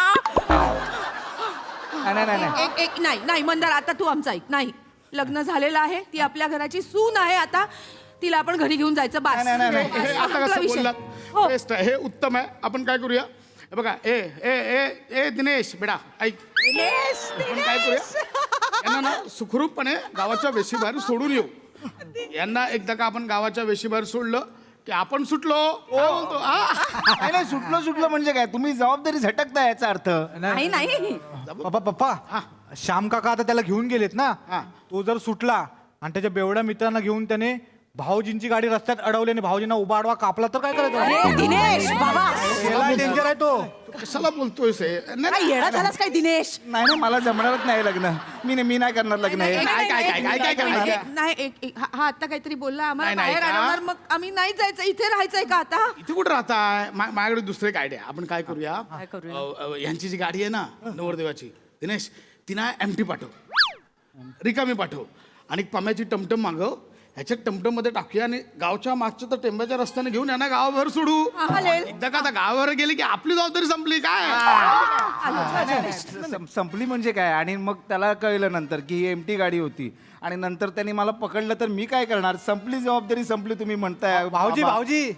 एक नाही नाही मंदार आता तू आमचा ऐक नाही लग्न झालेलं आहे ती आपल्या घराची सून आहे आता तिला आपण घरी घेऊन जायचं बास हे आता आपला कसं विषय. बोललात हो. बेस्ट आहे, हे उत्तम आहे. आपण काय करूया हे बघा ए ए ए ए दिनेश बेटा ऐक आपण काय करूया यांना ना सुखरूपपणे गावाच्या वेशीबाहेर सोडून येऊ. यांना एकदा का आपण गावाच्या वेशीबाहेर सोडलं की आपण सुटलो काय बोलतो नाही सुटलो म्हणजे काय तुम्ही जबाबदारी झटकता याचा अर्थ. नाही नाही पप्पा श्याम काका आता त्याला घेऊन गेलेत ना. तो जर सुटला आणि त्याच्या बेवड्या मित्रांना घेऊन त्याने भाऊजींची गाडी रस्त्यात अडवली आणि भाऊजींना उभा आडवा कापला तर काय करायचं? अरे दिनेश बाबा डेंजर आहे तो. कशाला बोलतोयस हे? नाही, काय येडा झालास काय दिनेश नाही मला जमणारच नाही लग्न. मी नाही करणार लग्न हे. काय करणार? नाही हा आता काहीतरी बोलला आम्हाला नाही, बाहेर का? अडवणार मग आम्ही नाही जायचं इथे राहायचंय का आता इथे कुठं राहताय माझ्याकडे दुसरे एक आयडिया आपण काय करूया यांची जी गाडी आहे ना नवरदेवाची दिनेश तिना एमटी पाठव रिकामी पाठव आणि पम्याची टमटम मागव ह्याच्या टमटम मध्ये टाकूया आणि गावच्या मागच्या तर टेंब्याच्या रस्त्याने घेऊन यांना गावावर सोडू. चालेल. एकदा का आता गावावर गेली की आपली जबाबदारी संपली काय. संपली म्हणजे काय आणि मग त्याला कळलं नंतर की ही एमटी गाडी होती आणि नंतर त्यांनी मला पकडलं तर मी काय करणार. संपली जबाबदारी संपली तुम्ही म्हणताय. भाऊजी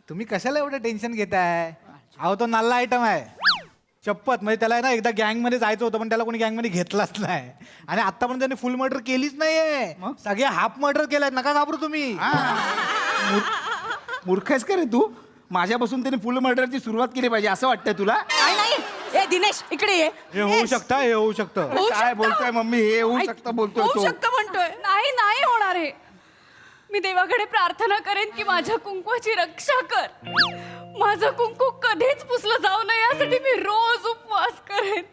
तुम्ही कशाला एवढं टेन्शन घेताय? अहो तो नल्ला आयटम आहे चप्पत. म्हणजे त्याला ना एकदा गँगमध्ये जायचं होतं पण त्याला कोणी गँगमध्ये घेतलाच नाही आणि आता पण त्याने फुल मर्डर केलीच नाहीये. सगळे हाफ मर्डर केलाय. नका घाबरू तुम्ही. मूर्ख आहेस का रे तू? माझ्यापासून त्यांनी फुल मर्डरची सुरुवात केली पाहिजे असं वाटतंय तुला? काय नाही ए दिनेश इकडे ये हे होऊ शकतं हे होऊ शकतं. होऊ काय बोलतोय मम्मी? हे होऊ शकतं बोलतोय होऊ तो. शकतं म्हणतोय नाही होणार आहे. मी देवाकडे प्रार्थना करेन की माझ्या कुंकवाची रक्षा कर. माझं कुंकू कधीच पुसलं जाऊ नये यासाठी मी रोज उपवास करेन.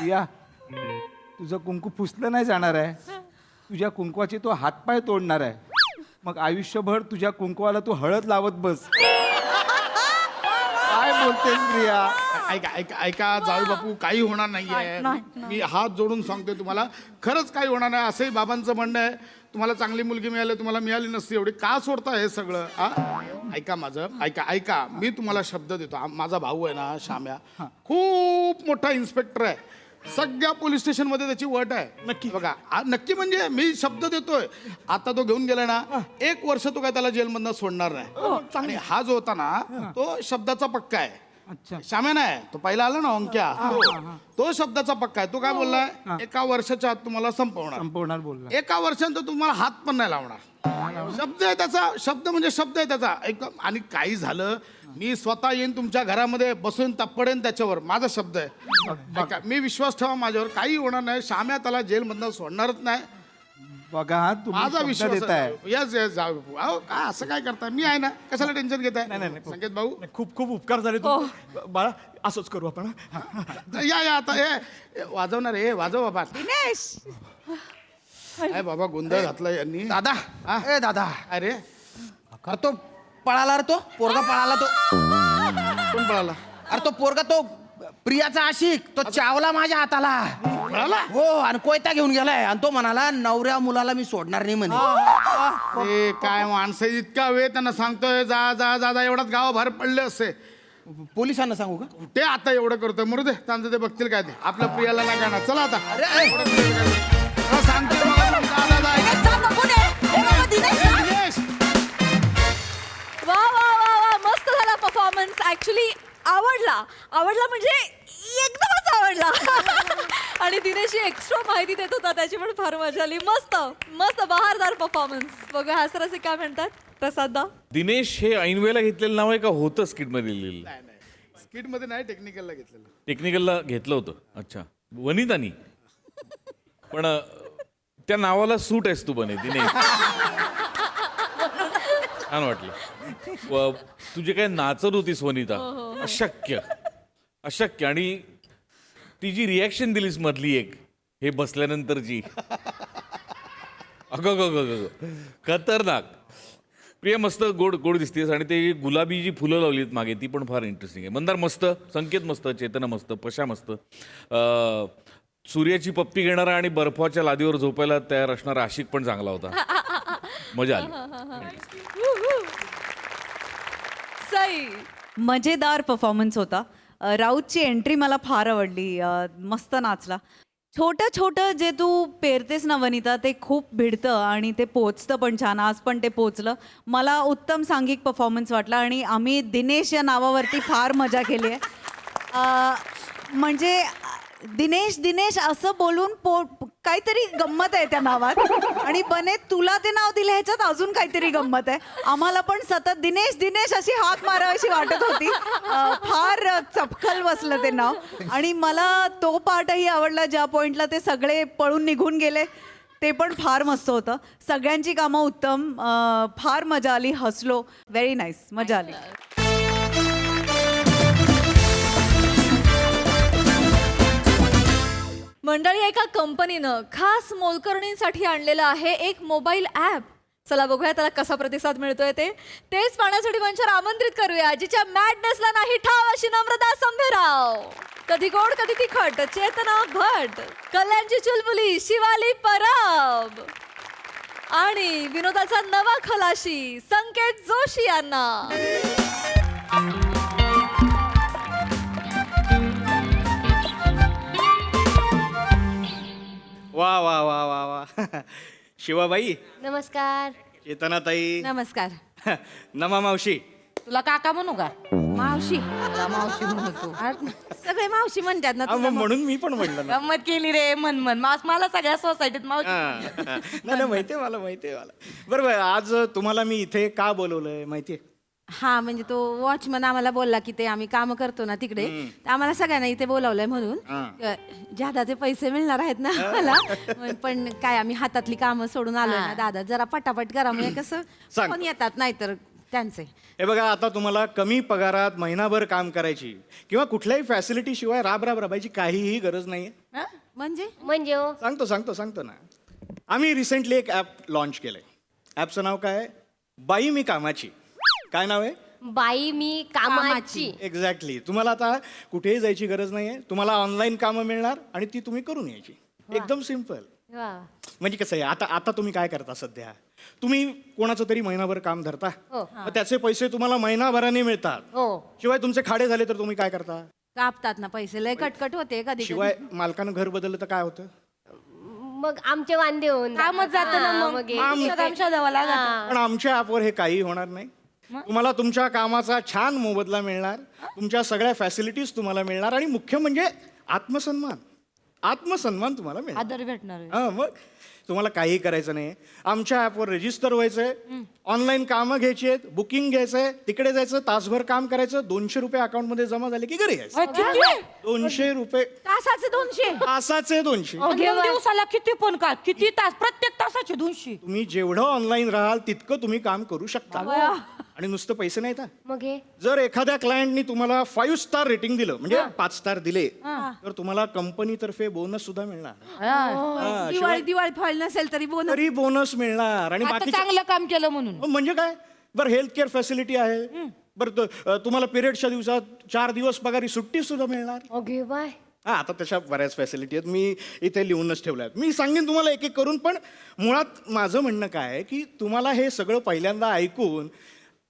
या तुझं कुंकू पुसलं नाही जाणार आहे. तुझ्या कुंकवाचे तो हातपाय तोडणार आहे. मग आयुष्यभर तुझ्या कुंकवाला तू हळद लावत बस. काय बोलतेस प्रिया? ऐका जाऊ बापू काही होणार नाहीये. मी हात जोडून सांगतोय तुम्हाला खरंच काही होणार नाही. असंही बाबांचं म्हणणं आहे तुम्हाला चांगली मुलगी मिळाली तुम्हाला मिळाली नसती एवढी का सोडता हे सगळं. ऐका माझं ऐका मी तुम्हाला शब्द देतो. माझा भाऊ आहे ना श्याम्या खूप मोठा इन्स्पेक्टर आहे. सगळ्या पोलीस स्टेशन मध्ये त्याची वट आहे. नक्की बघा नक्की म्हणजे मी शब्द देतोय. आता तो घेऊन गेला ना 1 वर्ष तो काय त्याला जेलमधनं सोडणार नाही. आणि हा जो होता ना तो शब्दाचा पक्का आहे. श्याम्या नाही तो पहिला आला ना अंक्या तो शब्दाचा पक्का आहे. तो काय बोललाय 1 वर्षाच्या आत तुम्हाला संपवणार बोलला. 1 वर्षानंतर तुम्हाला हात पण नाही लावणार. शब्द आहे त्याचा. शब्द म्हणजे शब्द आहे त्याचा. आणि काही झालं मी स्वतः येईन तुमच्या घरामध्ये बसून तप्पडेन त्याच्यावर. माझा शब्द आहे. मी विश्वास ठेवा माझ्यावर काही होणार नाही. श्याम्या त्याला जेलमधनं सोडणारच नाही. बघा माझा विश्वास देताय. यस जाऊ अहो काय असं काय करताय? मी आहे ना कशाला टेन्शन घेताय? संकेत भाऊ खूप खूप उपकार झाले तू. बाळा असंच करू आपण. या आता हे वाजवणार हे वाजव बाबा. दिनेश काय बाबा गोंधळ घातला यांनी. दादा ए दादा अरे अरे तो पळाला रे. तो पोरगा पळाला. तो कोण पळाला? अरे तो पोरगा तो प्रियाचा आशिक तो चावला माझ्या हाताला. पळाला? हो आणि कोयता घेऊन गेलाय आणि तो म्हणाला नवऱ्या मुलाला मी सोडणार नाही म्हणे. ते काय माणसं इतका वेळ त्यांना सांगतोय जा जा जा जा एवढाच गाव बाहेर पडले असते. पोलिसांना सांगू का? ते आता एवढं करतोय मरू दे त्यांचं ते बघतील काय ते. आपल्या प्रियाला नाही गाणार. चला आता अरे सांगतो जा बघून ये. ए बाबा, दिनेश जा. दिनेश वा वा वा वा मस्त झाला परफॉर्मन्स. ऍक्च्युली आवडला म्हणजे एकदमच आवडला. आणि दिनेशची एक्स्ट्रा माहिती देत होता त्याची पण फार मजा आली. मस्त बहारदार परफॉर्मन्स. बघा हासरसे काय म्हणतात प्रसाददा. दिनेश हे ऐनवेळेला घेतलेलं नाव आहे का होतं स्किटमध्ये लिहिलेलं? स्किट मध्ये नाही टेक्निकलला घेतलेलं. टेक्निकलला घेतलं होतं. अच्छा वनितानी पण त्या नावाला सूट आहेस तू बने दिनेश. छान वाटलं. तुझी काय नाचत होतीस वनिता. अशक्य. आणि ती जी रिॲक्शन दिलीस मधली एक हे बसल्यानंतरची अगं खतरनाक. प्रिया मस्त गोड गोड दिसतेस आणि ते गुलाबी जी फुलं लावलीत मागे ती पण फार इंटरेस्टिंग आहे. मंदार मस्त, संकेत मस्त, चेतना मस्त, पशा मस्त, सूर्याची पप्पी घेणारा आणि बर्फाच्या लादीवर झोपायला तयार असणारा आशिक पण चांगला होता. मजा आली. सई. मजेदार परफॉर्मन्स होता. राऊतची एंट्री मला फार आवडली. मस्त नाचला. छोटं छोटं जे तू पेरतेस ना वनिता ते खूप भिडतं आणि ते पोचतं पण छान. आज पण ते पोचलं. मला उत्तम सांघिक परफॉर्मन्स वाटला आणि आम्ही दिनेश या नावावरती फार मजा केली आहे. म्हणजे दिनेश दिनेश असं बोलून काहीतरी गंमत आहे त्या नावात. आणि बने तुला ते नाव दिलं ह्याच्यात अजून काहीतरी गंमत आहे. आम्हाला पण सतत दिनेश दिनेश अशी हाक मारावीशी वाटत होती. फार चपखल बसलं ते नाव. आणि मला तो पार्टही आवडला ज्या पॉइंटला ते सगळे पळून निघून गेले. ते पण फार मस्त होतं. सगळ्यांची कामं उत्तम. फार मजा आली. हसलो. Very nice. मजा आली. मंडळी, एका कंपनीनं खास मोलकरणींसाठी आणलेलं आहे एक मोबाईल ॲप. चला बघूया त्याला कसा प्रतिसाद मिळतोय तेच पाहण्यासाठी मंचावर आमंत्रित करूया जिच्या मॅडनेसला नाही ठाव अशी नम्रता संभेराव, कधी गोड कधी तिखट चेतना भट, कल्याणची चुलबुली शिवाली परब आणि विनोदाचा नवा खलाशी संकेत जोशी यांना. वा वा वा वा वा. शिवाबाई, नमस्कार. चेतनाताई, नमस्कार. नमा मावशी. तुला काका म्हणू का? मावशी. मला मावशी म्हणतो. सगळे मावशी म्हणतात ना. तुला म्हणून मी पण म्हणलं ना. गंमत केली रे. मला सगळ्या सोसायटीत मावशी. नाही माहितीये मला, माहितीये मला. बरोबर. आज तुम्हाला मी इथे का बोलवलंय माहितीये? हा म्हणजे तो वॉचमन आम्हाला बोलला की ते आम्ही काम करतो ना तिकडे, तर आम्हाला सगळ्यांना इथे बोलावलंय म्हणून जादाचे पैसे मिळणार आहेत ना मला. पण काय आम्ही हातातली कामं सोडून आलोय ना दादा, जरा पटापट करा. म्हणजे कसं कोण येतात नाहीतर त्यांचे. हे बघा, आता तुम्हाला कमी पगारात महिनाभर काम करायची किंवा कुठल्याही फॅसिलिटी शिवाय राबायची काहीही गरज नाहीये. म्हणजे सांगतो ना. आम्ही रिसेंटली एक ऍप लॉन्च केलंय. ऍपचं नाव काय? बाई मी कामाची. काय नाव आहे? बाई मी कामाची. एक्झॅक्टली. तुम्हाला आता कुठेही जायची गरज नाहीये. तुम्हाला ऑनलाईन कामं मिळणार आणि ती तुम्ही करून यायची. एकदम सिम्पल. म्हणजे कसं आहे, आता तुम्ही काय करता सध्या? तुम्ही कोणाचं तरी महिनाभर काम धरता, मग त्याचे पैसे तुम्हाला महिनाभराने मिळतात. शिवाय तुमचे खाडे झाले तर तुम्ही काय करता? कापतात ना पैसे. लय कटकट होते कधी. शिवाय मालकानं घर बदललं तर काय होतं? मग आमचे वांदे होऊन कामच जातं ना. मग काम शोधावं लागतं. पण आमच्या ऍपवर हे काही होणार नाही. तुम्हाला तुमच्या कामाचा छान मोबदला मिळणार, तुमच्या सगळ्या फॅसिलिटीज तुम्हाला मिळणार आणि मुख्य म्हणजे आत्मसन्मान तुम्हाला मिळणार. आदर भेटणार. हा, मग तुम्हाला काही करायचं नाही. आमच्या ऍपवर रजिस्टर व्हायचंय, ऑनलाईन कामं घ्यायची आहेत, बुकिंग घ्यायचंय, तिकडे जायचं, तासभर काम करायचं, 200 रुपये अकाउंटमध्ये जमा झाले की घरी यायचं. 200 रुपये तासाचे 200. तासाचे 200. दिवसाला किती पण का? किती तास? प्रत्येक तासाचे 200. तुम्ही जेवढं ऑनलाईन राहाल तितकं तुम्ही काम करू शकता. आणि नुसतं पैसे नाही का? मग जर एखाद्या क्लायंटनी तुम्हाला 5 स्टार रेटिंग दिलं, म्हणजे 5 स्टार दिले, तर तुम्हाला कंपनीतर्फे बोनस सुद्धा मिळणार. दिवाळी फळ नसेल तरी बोनस. तरी बोनस मिळणार. आणि बाकी चांगलं काम केलं म्हणून. म्हणजे काय? बरं, हेल्थ केअर फॅसिलिटी आहे. बरं, तुम्हाला पिरियडच्या दिवसात 4 दिवस पगारी सुट्टी सुद्धा मिळणार. हा, आता तशा बऱ्याच फॅसिलिटी आहेत. मी इथे लिहूनच ठेवल्या आहेत. मी सांगेन तुम्हाला एक एक करून. पण मुळात माझं म्हणणं काय आहे की तुम्हाला हे सगळं पहिल्यांदा ऐकून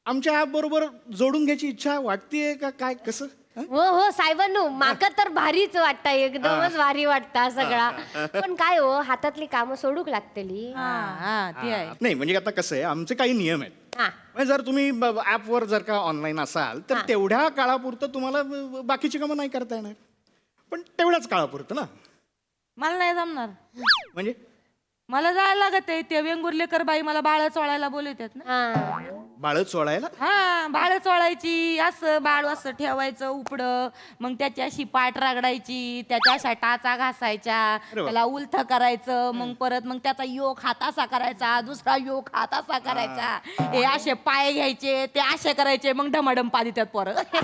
आमच्या ऍप बरोबर जोडून घ्यायची इच्छा वाटतेय का? काय कसं? हो साहेबांनो, माका तर भारीच वाटतं. एकदमच भारी वाटतं सगळा. पण काय हो, हातातली कामं सोडूक लागतली. नाही म्हणजे आता कसं आहे, आमचे काही नियम आहेत. म्हणजे जर तुम्ही ऍपवर जर का ऑनलाईन असाल तर तेवढ्या काळापुरतं तुम्हाला बाकीची कामं नाही करता येणार. पण तेवढ्याच काळापुरतं ना. मला नाही जमणार. म्हणजे मला जायला लागत आहे. ते वेंगुर्लेकर बाई मला बाळ चोळायला बोलवतात ना. बाळ चोळायला? हा, बाळ चोळायची. असं बाळ असं ठेवायचं उपडं, मग त्याची अशी पाठ रगडायची, त्याच्या अशा टाचा घासायच्या, त्याला उलथ करायचं, मग परत मग त्याचा योग हात असा करायचा, दुसरा योग हात असा करायचा, हे असे पाय घ्यायचे, ते असे करायचे, मग ढमाढम पाणी त्यात परत.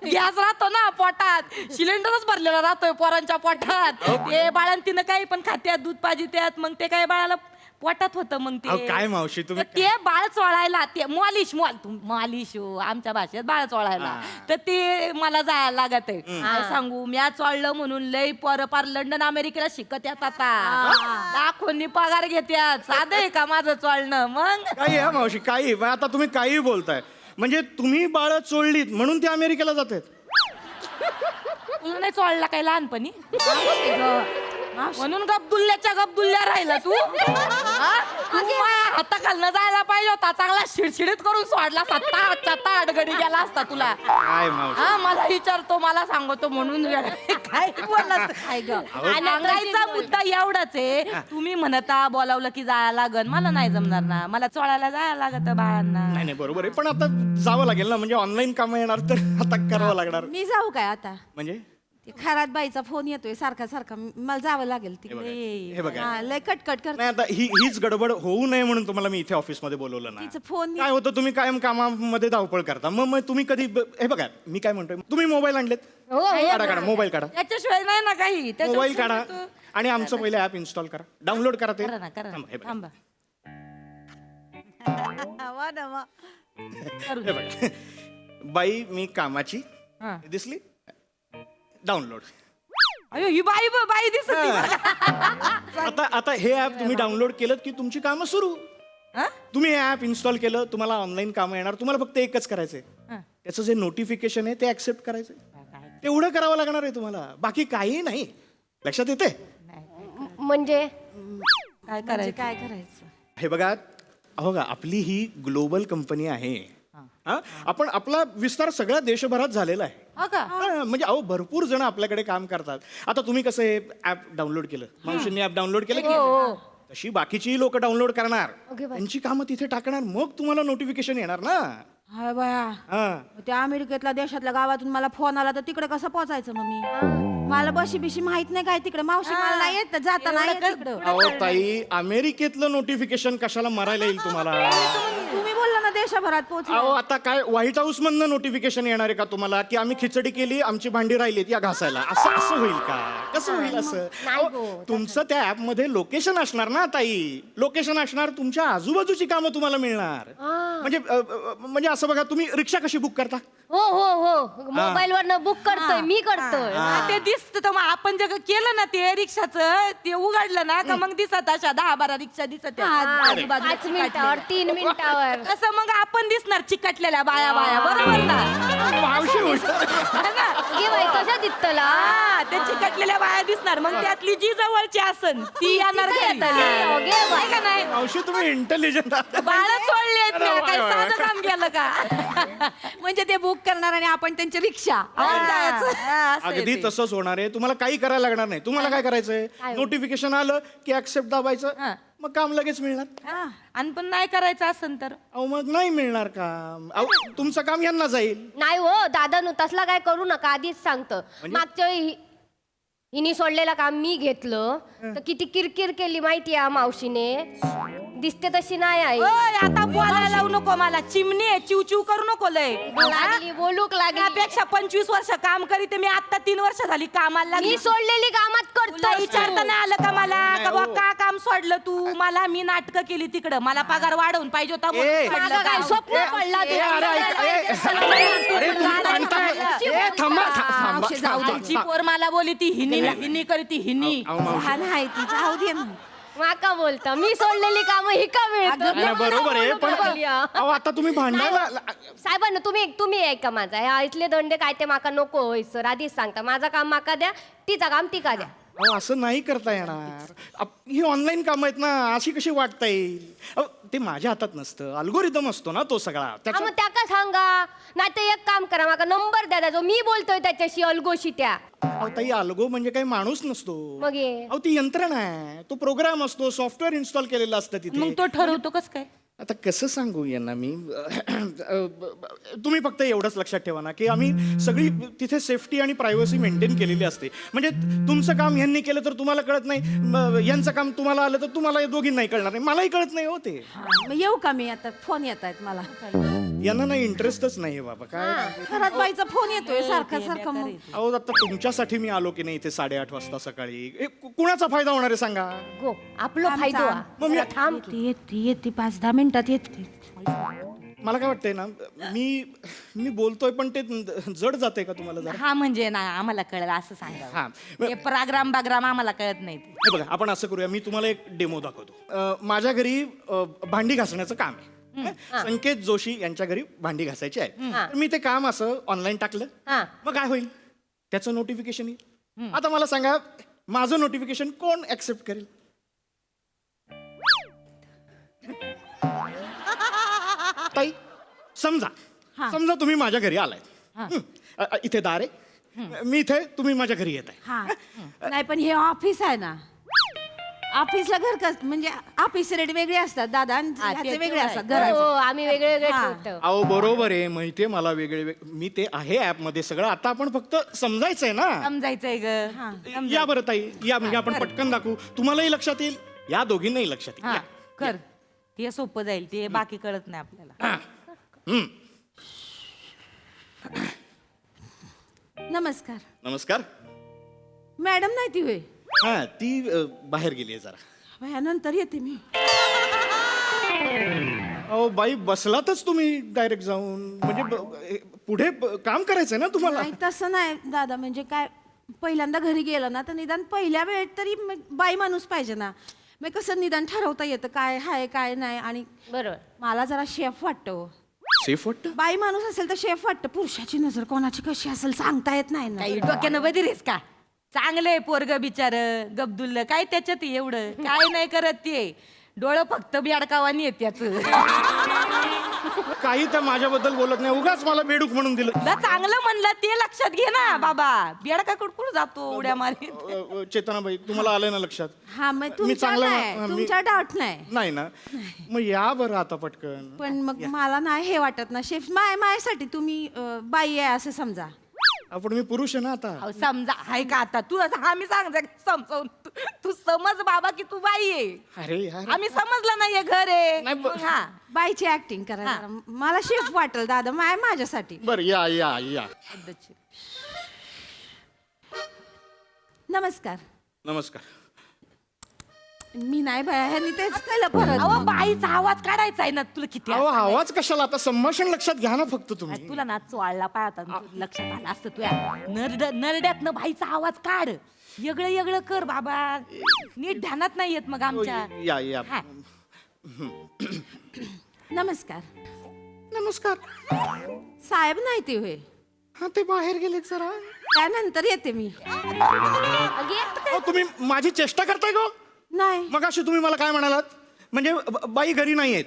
गॅस राहतो ना पोटात, सिलेंडरच भरलेला राहतोय पोरांच्या पोटात. ते बाळ बाळान तिनं काही पण खात्यात दूध पाजित्यात मग ते काय बाळाला पोटात होतं मग अहो, ते काय मावशी तुम्ही तर ते बाळ चोळायला ते मालिश हो आमच्या भाषेत बाळ चोळायला तर ते मला जायला लागत आहे काय सांगू म्या चोळलं म्हणून लय पार लंडन अमेरिकेला शिकत येत आता लाखोंनी पगार घेत्यात साधं आहे का माझं चोळणं मग काही आहे मावशी काही मग आता तुम्ही काही बोलताय म्हणजे तुम्ही बाळ चोळलीत म्हणून ते अमेरिकेला जात आहेत. तुला नाही चोळला काय लहानपणी म्हणून गपदुल्ल्या राहिला तू हाताखालनं जायला पाहिजे होता चांगला शिडशिडीत करून सोडला 7-8 गडी गेला असता तुला काय मावशी हा मला विचारतो मला सांगतो म्हणून काय बोलला काय ग सांगायचा मुद्दा एवढाच आहे तुम्ही म्हणता बोलावलं की जायला लागन मला नाही जमणार ना मला चोळायला जायला लागत बाळांना नाही नाही बरोबर आहे पण आता जावं लागेल ना म्हणजे ऑनलाईन काम येणार तर आता करावं लागणार मी जाऊ काय आता म्हणजे खरात बाईचा फोन येतोय सारखा सारखा मला जावं लागेल हे तिकडे बघा. हा, लय कटकट कर नाही आता हीच गडबड होऊ नये म्हणून तुम्हाला मी इथे ऑफिसमध्ये बोलवलं ना तिचं फोन काय होतं तुम्ही कायम कामामध्ये धावपळ करता मग तुम्ही कधी हे बघा मी काय म्हणतोय तुम्ही मोबाईल आणलेत काढा मोबाईल काढा त्याच्याशिवाय नाही ना काही मोबाईल काढा आणि आमचं पहिलं ऍप इन्स्टॉल करा डाउनलोड करा ते करा ना करा थांबा, हे बघा. थांबा वा ना वा. हे बघा. बाई मी कामाची हा. दिसली डाउनलोड अयो ही बाई दिसत नाही मला. आता हे ऍप तुम्ही डाउनलोड केलं की तुमची कामं सुरू हा? तुम्ही हे ऍप इन्स्टॉल केलं तुम्हाला ऑनलाईन कामं येणार तुम्हाला फक्त एकच करायचंय हा. त्याचं जे नोटिफिकेशन आहे ते ऍक्सेप्ट करायचंय तेवढं करावं लागणार आहे तुम्हाला बाकी काही नाही लक्षात येते म्हणजे काय करायचं काय करायचं हे बघा अहो का आपली ही ग्लोबल कंपनी आहे हा? आपण आपला विस्तार सगळ्या देशभरात झालेला आहे हा का हा, म्हणजे अहो भरपूर जण आपल्याकडे काम करतात आता तुम्ही कसं हे ऍप डाउनलोड केलं मावशींनी ऍप डाउनलोड केलं की तशी बाकीची लोक डाउनलोड करणार त्यांची कामं तिथे टाकणार मग तुम्हाला नोटिफिकेशन येणार ना हाय बाया हा त्या अमेरिकेतल्या देशातल्या गावातून मला फोन आला तर तिकडे कसं पोहोचायचं मग मी मला बशी बिशी माहित नाही काय तिकडे मावशी मला नाही येत जाता नाही येत तिकडं अहो ताई अमेरिकेतलं नोटिफिकेशन कशाला मारायला येईल तुम्हाला तुम्ही बोलला ना देशभरात पोहोच अहो आता काय व्हाईट हाऊस मधनं नोटिफिकेशन येणार आहे का तुम्हाला की आम्ही खिचडी केली आमची भांडी राहिलीत या घासायला असं असं होईल का कसं होईल असं अहो, तुमचं त्या ऍप मध्ये लोकेशन असणार ना ताई लोकेशन असणार तुमच्या आजूबाजूची कामं तुम्हाला मिळणार म्हणजे असं बघा तुम्ही रिक्षा कशी बुक करता हो हो हो मोबाईल वरनं बुक करतोय मी करतोय ते दिसत तर मग आपण जे केलं ना ते रिक्षाचं ते उघडलं ना का मग दिसत अशा 10-12 रिक्षा दिसत 5 मिनिटावर 3 मिनिटावर कसं मग आपण दिसणार चिकटलेल्या बाया बरोबर ना मावशी है ना? घे बाई कशा दिसतला हा, ते चिकटलेल्या बाया दिसणार मग त्यातली जी जवळची असन ती येणार घरी. आहे का नाही मावशी तुम्ही इंटेलिजंट बाळ सोडले आहेत ना, काही वा, वा, साधं काम केलं का म्हणजे ते बुक करणार आणि आपण त्यांची रिक्षा आपण जायचं अगदी तसंच होणार आहे तुम्हाला काही करायला लागणार नाही तुम्हाला काय करायचंय नोटिफिकेशन आलं की ऍक्सेप्ट दाबायचं मग काम लगेच मिळणार आणि पण नाही करायचं असन तर अहो मग नाही मिळणार काम अहो तुमचं काम यांना जाईल नाही हो दादा नु तसला काय करू नका आधीच सांगतो मागच्या वेळी हिने सोडलेलं काम मी घेतलं तर किती किरकिर केली माहिती आहे मावशीने दिसते तशी नाही आहे ओय, आता बोलायला लावू नको मला चिमणी आहे चिव करू नको लय लागली बोलूक लागली त्यापेक्षा 25 वर्ष काम करीते मी आता 3 वर्ष झाली कामाला लागली. मी सोडलेली कामात तुला करतो विचारता नाही आलं का मला का बुवा का काम सोडलं तू मला मी नाटकं केली तिकडं मला पगार वाढवून पाहिजे होता म्हणून ए, सोडलं माझं काय काम. स्वप्न पडला ए, अरे तुम्ही म्हणताय ए, थांबा आमची पोर मला बोली ती हिनी करी ती हिनी लहान आहे ती जाऊ दे ना माका बोलता मी सोडलेली कामं ही का मिळत बरोबर आहे पण अहो आता तुम्ही भांडायला साहेबांना तुम्ही ऐका माझा ह्या इथले दंडे काय ते माका नको होय सर आधीच सांगता माझं काम माका द्या तिचं काम तिका द्या अहो असं नाही करता येणार ही ऑनलाईन कामं आहेत ना अशी कशी वाटता येईल अहो ते माझ्या हातात नसतं अल्गोरिदम असतो ना तो सगळा हा मग त्या का सांगा नाही तर एक काम करा माका नंबर द्या त्याचा मी बोलतोय त्याच्याशी अलगोशी त्या अहो ताई अल्गो म्हणजे काही माणूस नसतो मग हे. अहो ती यंत्रणा आहे तो प्रोग्राम असतो सॉफ्टवेअर इन्स्टॉल केलेलं असतं तिथे मग तो ठरवतो कस काय आता कसं सांगू यांना मी तुम्ही फक्त एवढंच लक्षात ठेवा ना की आम्ही सगळी तिथे सेफ्टी आणि प्रायव्हसी मेंटेन केलेली असते. म्हणजे तुमचं काम यांनी केलं तर तुम्हाला कळत नाही, यांचं काम तुम्हाला आलं तर तुम्हाला दोघींनाही नाही कळणार नाही, मलाही कळत नाही हो ते. मग येऊ का मी आता? फोन येत आहेत मला. यांना नाही इंटरेस्टच नाही बाबा काय. घरात बाईचा फोन येतोय सारखा सारखा. मग अहो आता तुमच्यासाठी मी आलो की नाही इथे 8:30 वाजता सकाळी. कुणाचा फायदा होणार आहे सांगा? गो आपलो फायदो हा. मग मी थांब येते 5-10 मिनिटात येते. मला काय वाटतंय ना मी बोलतोय पण ते जड जाते का तुम्हाला जरा? हा म्हणजे ना आम्हाला कळलं असं सांगा. हा हे पराग्राम बाग्राम आम्हाला कळत नाही. हे बघा आपण असं करूया, मी तुम्हाला एक डेमो दाखवतो. माझ्या घरी भांडी घासण्याचं काम आहे. संकेत जोशी यांच्या घरी भांडी घासायची आहे. तर मी ते काम असं ऑनलाईन टाकलं, मग काय होईल? त्याचं नोटिफिकेशन येईल. आता मला सांगा माझं नोटिफिकेशन कोण ऍक्सेप्ट करेल? ताई समजा तुम्ही माझ्या घरी आलाय, इथे दार आहे, मी इथे, तुम्ही माझ्या घरी येत आहे. हा नाही पण हे ऑफिस आहे ना, ऑफिसला घर कस म्हणजे ऑफिस रेट वेगळे असतात दादा आणि ह्याचे वेगळे असतात हो घराचे. आम्ही वेगळे वेगळे ठेवतो. अहो बरोबर आहे, माहितीये मला वेगळे मी ते आहे ऍप मध्ये सगळं. आता आपण फक्त समजायचंय ना. समजायचंय ग. या बरं ताई या, म्हणजे आपण पटकन दाखवू, तुम्हालाही लक्षात येईल, या दोघींनाही लक्षात येईल. हा या. कर. ते सोपं जाईल, ते बाकी कळत नाही आपल्याला. नमस्कार. नमस्कार. मॅडम नाही ती होय? हा ती बाहेर गेली आहे जरा. नंतर येते मी. अहो बाई बसलातच तुम्ही डायरेक्ट जाऊन, म्हणजे पुढे काम करायचंय ना तुम्हाला. नाही तसं नाही दादा, म्हणजे काय पहिल्यांदा घरी गेलं ना तर निदान पहिल्या वेळेत तरी बाई माणूस पाहिजे ना. मग कसं निदान ठरवता येतं काय हाय काय नाही. आणि बरोबर मला जरा शेफ वाटतो. सेफ वाटतं? बाई माणूस असेल तर शेफ वाटतं. पुरुषाची नजर कोणाची कशी असेल सांगता येत नाही ना. डोक्यानं बदिरेस का? चांगलंय पोरग बिचार गब्दुल्ल, काय त्याच्यात एवढं काय नाही करत ते. डोळं फक्त बेडकावानी येत त्याच. काही तर माझ्याबद्दल बोलत नाही, उगाच मला बेडूक म्हणून दिलं. चांगलं म्हणलं ते लक्षात घे ना बाबा. बेडका कुठकुठ जातो उड्या मारीत. चेतनाबाई तुम्हाला आलं ना लक्षात? हा मग मी तुमच्या चांगलं नाही, तुमच्या डाऊट नाही. नाही ना, मग या बरं आता पटकन. पण मग मला नाही हे वाटत ना शेफ माझ्यासाठी तुम्ही बाई आहे असं समजा. आपण मी पुरुष आहे ना आता. समजा आहे का आता तू आम्ही सांगता समजावून तू समज बाबा की तू बाई आहे. अरे यार आम्ही समजलं नाहीये घर आहे. नाही, मग हा बाईची ऍक्टिंग करा जरा. मला शेफ वाटेल दादा माझ्यासाठी. बर या या या. नमस्कार. नमस्कार. मी नाही बाया ह्यांनी तेच केलं परत. अहो बाईचा आवाज काढायचा आहे ना तुला किती. अहो आवाज कशाला, आता संभाषण लक्षात घ्या ना फक्त तुम्ही. तुला ना चोळला पाय आता लक्षात आलं असतं तुया नरड्यातनं बाईचा आवाज काढ. येगळं येगळं कर बाबा, नीट ध्यानात नाही येत मग आमच्या. या या. हा. नमस्कार. नमस्कार. साहेब नाही ते होय? हा ते बाहेर गेले जरा. त्यानंतर येते मी. अहो, तुम्ही माझी चेष्टा करताय गो? नाही मग अशी तुम्ही मला काय म्हणालात, म्हणजे बाई घरी नाही आहेत,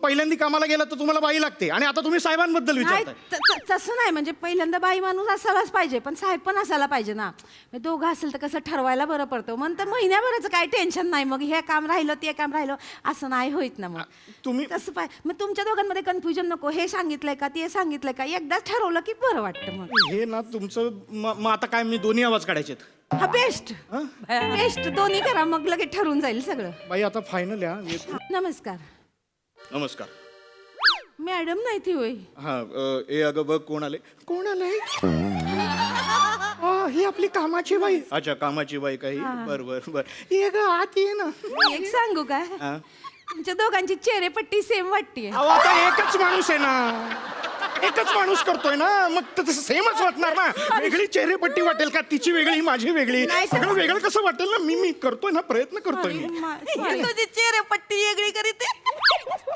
पहिल्यांदा कामाला गेला तर तुम्हाला बाई लागते, आणि आता तुम्ही साहेबांबद्दल नाही विचारताय. तसं नाही, म्हणजे पहिल्यांदा बाई माणूस असायलाच पाहिजे पण साहेब पण असायला पाहिजे ना. मग दोघं असेल तर कसं ठरवायला बरं पडतं. मग तर महिन्याभराचं काय टेन्शन नाही. मग हे काम राहिलं ते काम राहिलं असं नाही होईत ना. मग तुम्ही तसं पाहिजे. मग तुमच्या दोघांमध्ये कन्फ्युजन नको. हे सांगितलंय का ते सांगितलंय का एकदाच ठरवलं की बरं वाटतं. मग हे ना तुमचं मग आता काय मी दोन्ही आवाज काढायचे? हा बेस्ट बेस्ट दोन्ही करा मग लगेच ठरून जाईल सगळं. बाई आता फायनल या. नमस्कार. नमस्कार. मॅडम नाही ती होय? हा ए अगं बघ कोण आले. कोण आले? ही आपली कामाची बाई. अच्छा कामाची बाई काही. बर बर बर. ये ग आत ये ना. एक सांगू का, तुमच्या दोघांची चेहरेपट्टी सेम वाटते. आता एकच माणूस आहे ना, एकच माणूस करतोय ना, मग तसं सेमच वाटणार ना. वेगळी चेहरेपट्टी वाटेल का? तिची वेगळी माझी वेगळी, सगळं वेगळं कसं वाटेल ना. मी करतोय ना, प्रयत्न करतोय मी. तुझी चेहरेपट्टी वेगळी करीत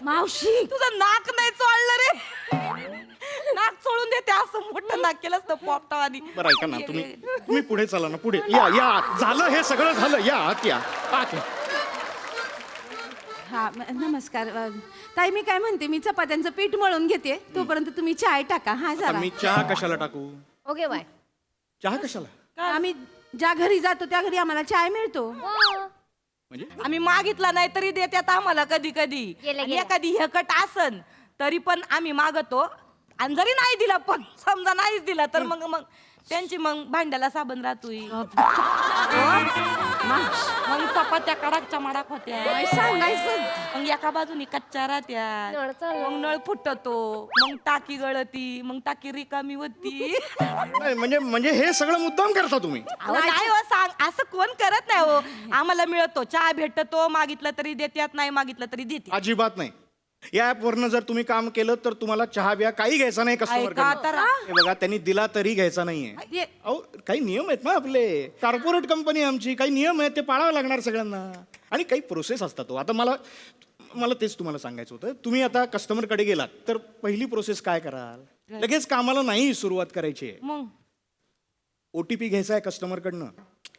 मावशी. तुझं नाक नाही चोळलं रे. नाक चोळून देते असं मोठं नाक केलंच ना पोपटावानी. बरं ऐका ना, तुम्ही पुढे चला ना, पुढे या या. झालं हे सगळं झालं, या आत या आत या. हा नमस्कार ताई. मी काय म्हणते, मी चपात्यांचं पीठ मळून घेते तोपर्यंत तुम्ही चाय टाका. हा जरा. मी चहा कशाला टाकू? Okay bye. चहा कशाला? आम्ही ज्या घरी जातो त्या घरी आम्हाला चाय मिळतो. आम्ही मागितला नाही तरी देतात आम्हाला कधी कधी. गेलं, आणि गेलं. एखादी हेकट आसन तरी पण आम्ही मागतो. आणि जरी नाही दिला पण समजा नाहीच दिला तर मग मग त्यांची मग भांड्याला साबण राहतोय. मग चपात्या कडाकच्या माडाक होत्या सांगायचं. मग एका बाजूनी कच्च्या राहत्या, नळ चालला. मग नळ फुटतो, मग टाकी गळती, मग टाकी रिकामी होती. नाही, म्हणजे हे सगळं मुद्दाम करता तुम्ही. अहो, नाही हो, सांग असं कोण करत नाही हो. आम्हाला मिळतो चहा भेटतो, मागितलं तरी देतात, नाही मागितलं तरी देते. अजिबात नाही. या ऍपवरनं जर तुम्ही काम केलं तर तुम्हाला चहा बिया काही घ्यायचा नाही ऐका कस्टमर. तर. हे बघा, त्यांनी दिला तरी घ्यायचा नाहीये. अहो, काही नियम आहेत ना आपले. कॉर्पोरेट कंपनी आमची, काही नियम आहेत ते पाळावे लागणार सगळ्यांना. आणि काही प्रोसेस असतात. आता मला तेच तुम्हाला सांगायचं होतं. तुम्ही आता कस्टमरकडे गेलात तर पहिली प्रोसेस काय कराल? लगेच कामाला नाही सुरुवात करायची आहे. मग OTP घ्यायचा आहे कस्टमरकडनं.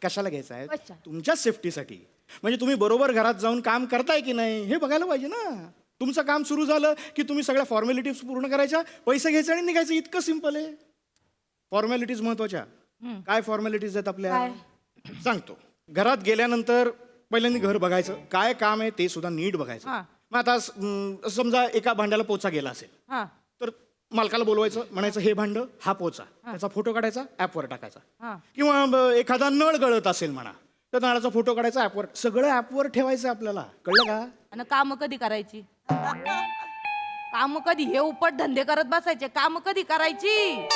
कशाला घ्यायचा आहे? अच्छा. तुमच्या सेफ्टीसाठी. म्हणजे तुम्ही बरोबर घरात जाऊन काम करताय की नाही हे बघायला पाहिजे ना. तुमचं काम सुरू झालं की तुम्ही सगळ्या फॉर्मॅलिटीज पूर्ण करायच्या, पैसे घ्यायचे आणि निघायचं. इतकं सिंपल आहे. फॉर्मॅलिटीज महत्वाच्या. काय फॉर्मॅलिटीज आहेत आपल्या? सांगतो. घरात गेल्यानंतर पहिल्यांदा घर बघायचं, काय काम आहे ते सुद्धा नीट बघायचं. मग आता समजा एका भांड्याला पोचा गेला असेल तर मालकाला बोलवायचं, म्हणायचं हे भांड हा पोचा, त्याचा फोटो काढायचा ऍपवर टाकायचा. किंवा एखादा नळ गळत असेल म्हणा तर नळाचा फोटो काढायचा ऍपवर. सगळं ऍपवर ठेवायचं आपल्याला. कळलं का? आणि काम कधी करायची? काम कधी हे उपट धंदे करत बसायचे? काम कधी करायची?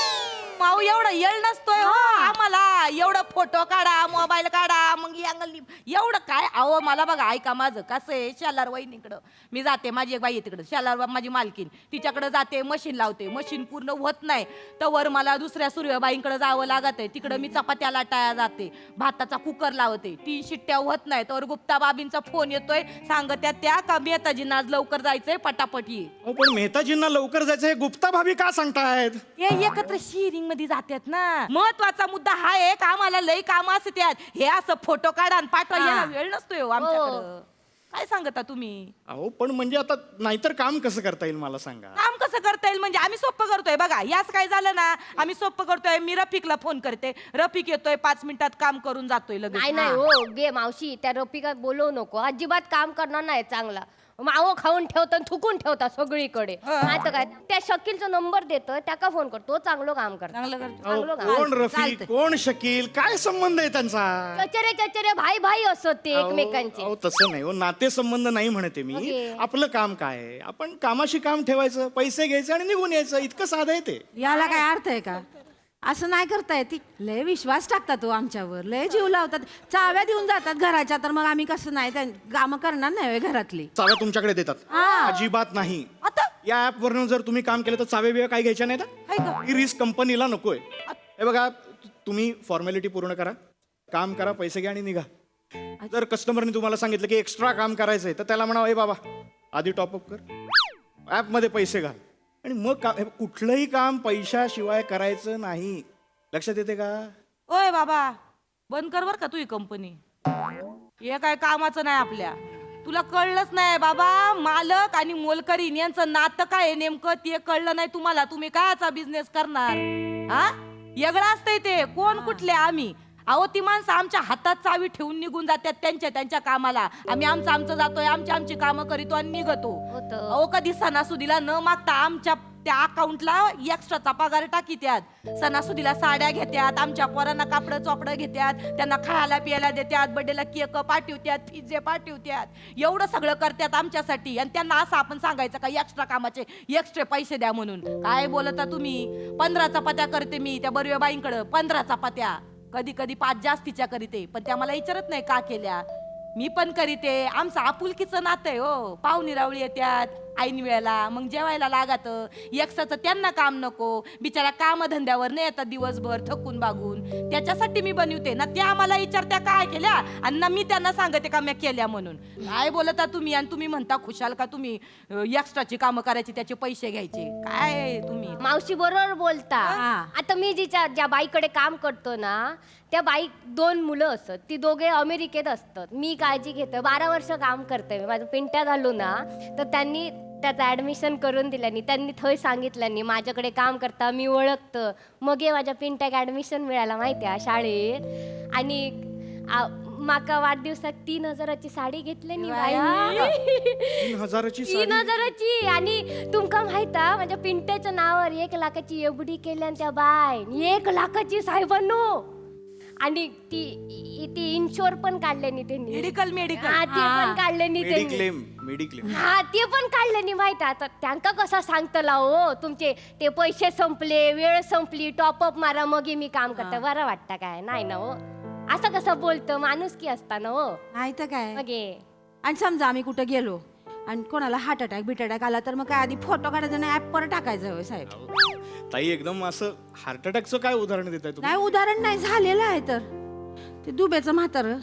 माऊ एवढा येळ नसतोय हो आम्हाला. एवढं फोटो काढा, मोबाईल काढा, मग एवढं काय? अहो मला बघा, ऐका माझं कसं आहे. शेलार वहिनीकडं मी जाते, माझी एक बाई आहे तिकडं शेलार, माझी मालकीन, तिच्याकडे जाते, मशीन लावते. मशीन पूर्ण होत नाही तर वर मला दुसऱ्या सूर्यबाईंकडे जावं लागत आहे. तिकडं मी चपात्या लाटाया जाते, भाताचा कुकर लावते. 3 शिट्ट्या होत नाही तर गुप्ता बाबींचा फोन येतोय, सांगत्या त्या का मेहताजींना आज लवकर जायचंय, पटापट ये. पण मेहताजींना लवकर जायचं हे गुप्ता भाभी का सांगतायत? हे एकत्र शेअरिंग मध्ये जातात ना. महत्वाचा मुद्दा हा आहे का आम्हाला लई काम असतात. हे असं फोटो काढा आणि पाठवा, याला वेळ नसतोय हो आमच्याकडं. काय सांगता तुम्ही? अहो पण म्हणजे आता नाहीतर काम कसं करता येईल मला सांगा. काम कसं करता येईल म्हणजे आम्ही सोपं करतोय बघा. याच काय झालं ना, आम्ही सोपं करतोय. मी रफिकला फोन करते, रफिक येतोय, 5 मिनिटात काम करून जातोय लगेच. नाही नाही हो गे मावशी, त्या रफिका बोलवू नको. अजिबात काम करणार नाही चांगला. मावं खाऊन ठेवता, थुकून ठेवता सगळीकडे. आता काय त्या शकीलचा नंबर देतो, त्याका फोन करतो, चांगलं काम करतो. चांगलं काम. कोण रफी, कोण शकील, काय संबंध आहे त्यांचा? चचरे भाई भाई असत ते एकमेकांचे. अहो तसं नाही हो, नाते संबंध नाही म्हणते मी. ओके. आपलं काम काय आहे? आपण कामाशी काम ठेवायचं, पैसे घ्यायचे आणि निघून यायचं. इतकं साधं आहे ते. याला काय अर्थ आहे का? असं नाही करताय. ती लय विश्वास टाकतात तो आमच्यावर, लय जीव लावतात, चाव्या देऊन जातात घराच्या. तर मग आम्ही कसं नाही काम करणार नाही घरातली. चाव्या तुमच्याकडे देतात? अजिबात नाही. या ऍप वरनं जर तुम्ही काम केलं तर चावे बिव्या काय घ्यायच्या नाही ना. ही रिस्क कंपनीला नकोय. हे बघा, तुम्ही फॉर्मॅलिटी पूर्ण करा, काम करा, पैसे घ्या आणि निघा. जर कस्टमरने तुम्हाला सांगितलं की एक्स्ट्रा काम करायचंय तर त्याला म्हणा, ए बाबा आधी टॉपअप कर, ऍप मध्ये पैसे घाल आणि मग कुठलंही काम पैशाशिवाय करायचं नाही. लक्षात येते का? ओय बाबा बंद कर बर का तुझी कंपनी. हे काय कामाचं नाही आपल्या. तुला कळलंच नाही बाबा. मालक आणि मोलकरीण यांचं नातं काय आहे नेमकं ते कळलं नाही तुम्हाला. तुम्ही कायचा बिझनेस करणार? हा वेगळं असतंय ते. कोण कुठले आम्ही? अहो ती माणसं आमच्या हातात चावी ठेवून निघून जातात त्यांच्या कामाला. आम्ही आमचं जातोय, आमची कामं करीतो आणि निघतो. अहो कधी सणासुदीला न मागता आमच्या त्या अकाउंटला एक्स्ट्राचा पगार टाकीत्यात. सणासुदीला साड्या घेत्यात, आमच्या पोरांना कापडं चोपडं घेत्यात, त्यांना खायला पियाला देत्यात, बर्थडेला केक पाठवत्यात, पिझ्झे पाठवत्यात. एवढं सगळं करतात आमच्यासाठी. आणि त्यांना असं आपण सांगायचं का एक्स्ट्रा कामाचे एक्स्ट्रा पैसे द्या म्हणून? काय बोलता तुम्ही? 15 चपात्या करते मी त्या बर्वे बाईंकडं. 15 चपात्या, कधी कधी 5 जास्तीच्या करीते. पण त्या मला विचारत नाही का केल्या. मी पण करीते. आमचं आपुलकीचं नातं आहे हो. पाहुणी रावळी येत्यात ऐन वेळेला, मग जेवायला लागत. एक्स्ट्राचं त्यांना काम नको. बिचारा कामधंद्यावर नाही येतात दिवसभर थकून बागून. त्याच्यासाठी मी बनवते ना. त्या आम्हाला विचारत्या काय केल्या आणि ना मी त्यांना सांगते का मी केल्या म्हणून. काय बोलता तुम्ही? आणि तुम्ही म्हणता खुशाल का तुम्ही एक्स्ट्राची कामं करायची, त्याचे पैसे घ्यायचे. काय तुम्ही? मावशी बरोबर बोलता. आता मी ज्या बाईकडे काम करतो ना, त्या बाई 2 मुलं असत. ती दोघे अमेरिकेत असतात. मी काळजी घेते. 12 वर्ष काम करते मी. माझं पिंट्या घालू ना तर त्यांनी त्याचं ॲडमिशन करून दिल्यानी, त्यांनी थंय सांगितल्यानी माझ्याकडे काम करता मी ओळखतं. मग हे माझ्या पिंट्याक ॲडमिशन मिळाला माहिती आहे शाळेत. आणि माका वाढदिवसाक 3,000ची साडी घेतली नी बाई 3,000ची 3,000ची. आणि तुमका माहित हा माझ्या पिंट्याच्या नावावर 1,00,000ची एफडी केली आणि त्या बाय 1,00,000ची साहेबांनो. आणि ती इन्शुअर पण काढले नी त्यांनी. मेडिकल हा ते पण काढले नी त्यांनी. मेडिक्लेम हा ते पण काढले नी माहित आता त्यांका कसा सांगतला हो तुमचे ते पैसे संपले, वेळ संपली, टॉपअप मारा मग मी काम करते. बरं वाटतं काय नाही ना हो. असं कसं बोलतं माणूस की असताना हो. नाही तर काय. मगे आणि समजा आम्ही कुठं गेलो आणि कोणाला हार्ट अटॅक बिट अटॅक आला तर मग काय आधी फोटो काढायचा ना ऍपवर टाकायचं होय साहेब. ताई एकदम असं हार्ट अटॅकचं काय उदाहरण देताय तुम्ही? नाही उदाहरण नाही झालेलं आहे तर ते दुबेचं म्हातारं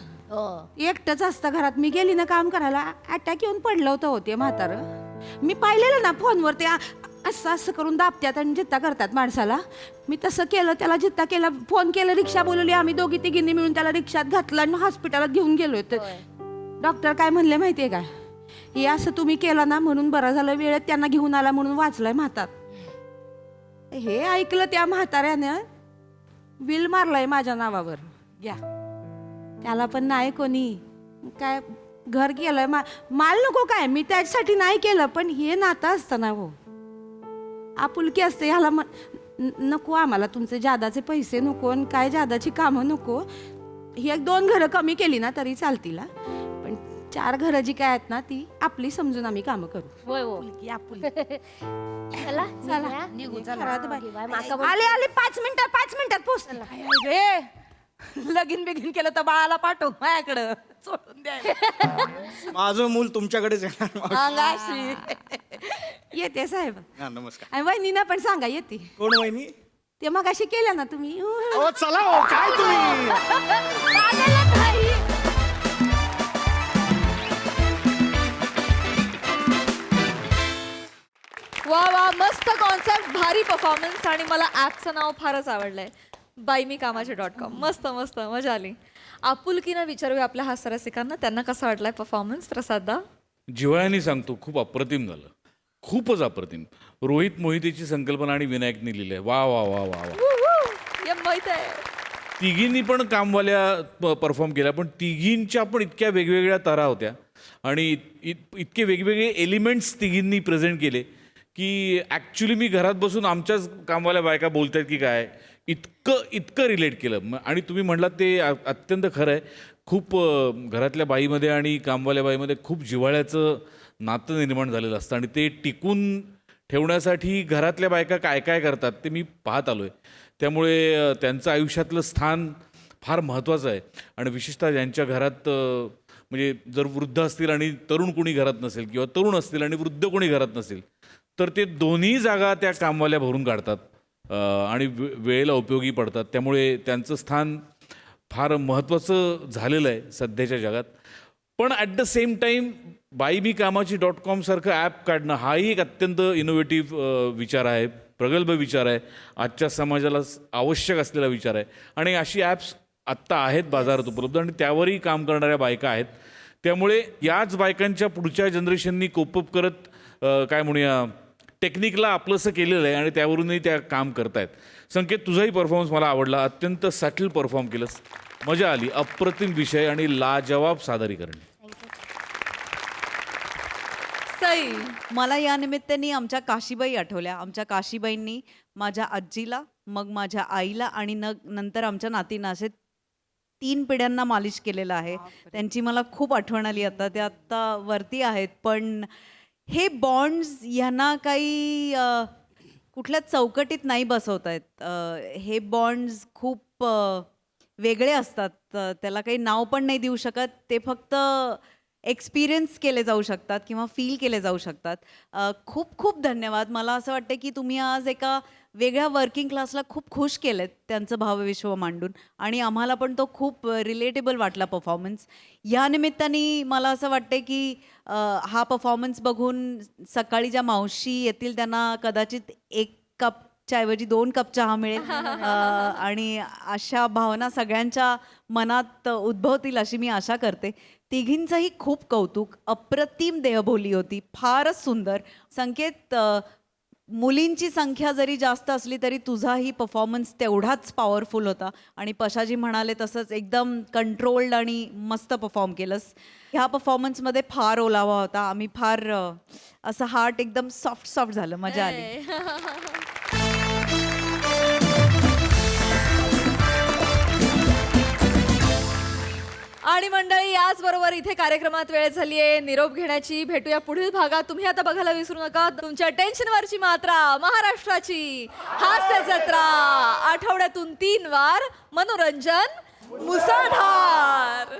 एकटंच असतं घरात. मी गेली ना काम करायला अटॅक येऊन पडलं होतं होते म्हातारं. मी पाहिलेलं ना फोनवर ते असं असं करून दाबत्यात आणि जित्ता करतात माणसाला. मी तसं केलं त्याला जित्ता केला, फोन केलं, रिक्षा बोलवली, आम्ही दोघी तिघींनी मिळून त्याला रिक्षात घातलं आणि हॉस्पिटलात घेऊन गेलोय. तर डॉक्टर काय म्हणले माहितीये का, हे असं तुम्ही केलं ना म्हणून बरं झालं, वेळेत त्यांना घेऊन आला म्हणून वाचलंय म्हातार. हे ऐकलं त्या म्हाताऱ्यानं बिल मारलंय माझ्या नावावर. घ्या त्याला पण नाही कोणी काय घर केलंय माल नको काय, मी त्याच्यासाठी नाही केलं पण हे नातं असतं ना हो, आपुलकी असते. ह्याला नको आम्हाला तुमचे जादाचे पैसे नको आणि काय जादाची कामं नको. ही 1-2 घरं कमी केली ना तरी चालतील, पण 4 घरं जी काय आहेत ना ती आपली समजून आम्ही कामं करू. होय हो. आपुलकी आपुलकी. चला चला निघू घरात बाई. माका आले 5 मिनिटात पोहोचला. रे लगीन बिगीन केलं तर बाळाला पाठव माझ्याकडं सोडून द्या. माझं मूल तुमच्याकडेच येणार. अंगाशी येते साहेब. हा, नमस्कार. आणि वहिनीना पण सांगा येते. कोण वहिनी? ते मग अशी केलं ना तुम्ही. ओ चला हो, काय तुम्ही? वा वा मस्त कॉन्सेप्ट, भारी परफॉर्मन्स. आणि मला ॲपचं नाव फारच आवडलंय, baimikaamache.com. मस्त मस्त मजा आली. आपुलकीनं विचारूया आपल्या हास्यरसिकांना त्यांना कसा वाटलाय परफॉर्मन्स. प्रसादा जिव्हाळ्याने सांगतो खूप अप्रतिम झालं, खूपच अप्रतिम. रोहित मोहितेची संकल्पना आणि विनायकने लिहिलंय. वा वा वा वा वा. हे माहित आहे तिघींनी पण कामवाल्या परफॉर्म केल्या, पण तिघींच्या पण इतक्या वेगवेगळ्या तरा होत्या आणि इतके वेगवेगळे एलिमेंट्स तिघींनी प्रेझेंट केले की ॲक्च्युली मी घरात बसून आमच्याच कामवाल्या बायका बोलत आहेत की काय, इतकं रिलेट केलं. आणि तुम्ही म्हटलात ते अत्यंत खरं आहे. खूप घरातल्या बाईमध्ये आणि कामवाल्या बाईमध्ये खूप जिव्हाळ्याचं नातं निर्माण झालेलं असतं आणि ते टिकून ठेवण्यासाठी घरातल्या बायका काय काय करतात ते मी पाहत आलो आहे. त्यामुळे त्यांचं आयुष्यातलं स्थान फार महत्त्वाचं आहे. आणि विशेषतः ज्यांच्या घरात म्हणजे जर वृद्ध असतील आणि तरुण कोणी घरात नसेल किंवा तरुण असतील आणि वृद्ध कोणी घरात नसेल तर ते दोन्ही जागा त्या कामवाल्या भरून काढतात आणि वेळेला उपयोगी पडतात. त्यामुळे त्यांचं स्थान फार महत्त्वाचं झालेलं आहे सध्याच्या जगात. पण at the same time baimikaamache.com सारखं ॲप काढणं हाही एक अत्यंत इनोव्हेटिव्ह विचार आहे, प्रगल्भ विचार आहे, आजच्या समाजाला आवश्यक असलेला विचार आहे. आणि अशी ॲप्स आत्ता आहेत बाजारात उपलब्ध आणि त्यावरही काम करणाऱ्या बायका आहेत. त्यामुळे याच बायकांच्या पुढच्या जनरेशननी कोपअप करत काय म्हणूया टेक्निकला आपलंसं केलेलं आहे आणि त्यावरूनही त्या काम करतायत. संकेत तुझाही परफॉर्मन्स मला आवडला, अत्यंत सटल परफॉर्म केलंस, मजा आली. अप्रतिम विषय आणि लाजवाब सादरीकरण. सई मला या निमित्ताने आमच्या काशीबाई आठवल्या. आमच्या काशीबाईंनी माझ्या आजीला, मग माझ्या आईला आणि नंतर आमच्या नातींना असे 3 पिढ्यांना मालिश केलेलं आहे. त्यांची मला खूप आठवण आली. आता ते आत्ता वरती आहेत, पण हे बॉन्ड्स ह्यांना काही कुठल्या चौकटीत नाही बसवता येत. हे बॉन्ड्स खूप वेगळे असतात. त्याला काही नाव पण नाही देऊ शकत. ते फक्त एक्सपिरियन्स केले जाऊ शकतात किंवा फील केले जाऊ शकतात. खूप खूप धन्यवाद. मला असं वाटतं की तुम्ही आज एका वेगळ्या वर्किंग क्लासला खूप खुश केलेत त्यांचं भावविश्व मांडून आणि आम्हाला पण तो खूप रिलेटेबल वाटला परफॉर्मन्स. या निमित्ताने मला असं वाटतं की हा परफॉर्मन्स बघून सकाळी ज्या मावशी येतील त्यांना कदाचित 1 कपच्या ऐवजी 2 कप चहा मिळेल आणि अशा भावना सगळ्यांच्या मनात उद्भवतील अशी मी आशा करते. तिघींचंही खूप कौतुक. अप्रतिम देहबोली होती, फारच सुंदर. संकेत मुलींची संख्या जरी जास्त असली तरी तुझाही परफॉर्मन्स तेवढाच पॉवरफुल होता आणि पशाजी म्हणाले तसंच एकदम कंट्रोल्ड आणि मस्त परफॉर्म केलंस. ह्या परफॉर्मन्समध्ये फार ओलावा होता. आम्ही फार असं हार्ट एकदम सॉफ्ट सॉफ्ट झालं, मजा आली. आणि मंडळी याचबरोबर इथे कार्यक्रमात वेळ झाली आहे निरोप घेण्याची. भेटूया पुढील भागात. तुम्ही आता बघायला विसरू नका तुमच्या टेन्शनवरची मात्रा महाराष्ट्राची हास्य जत्रा. आठवड्यातून 3 वार मनोरंजन मुसळधार.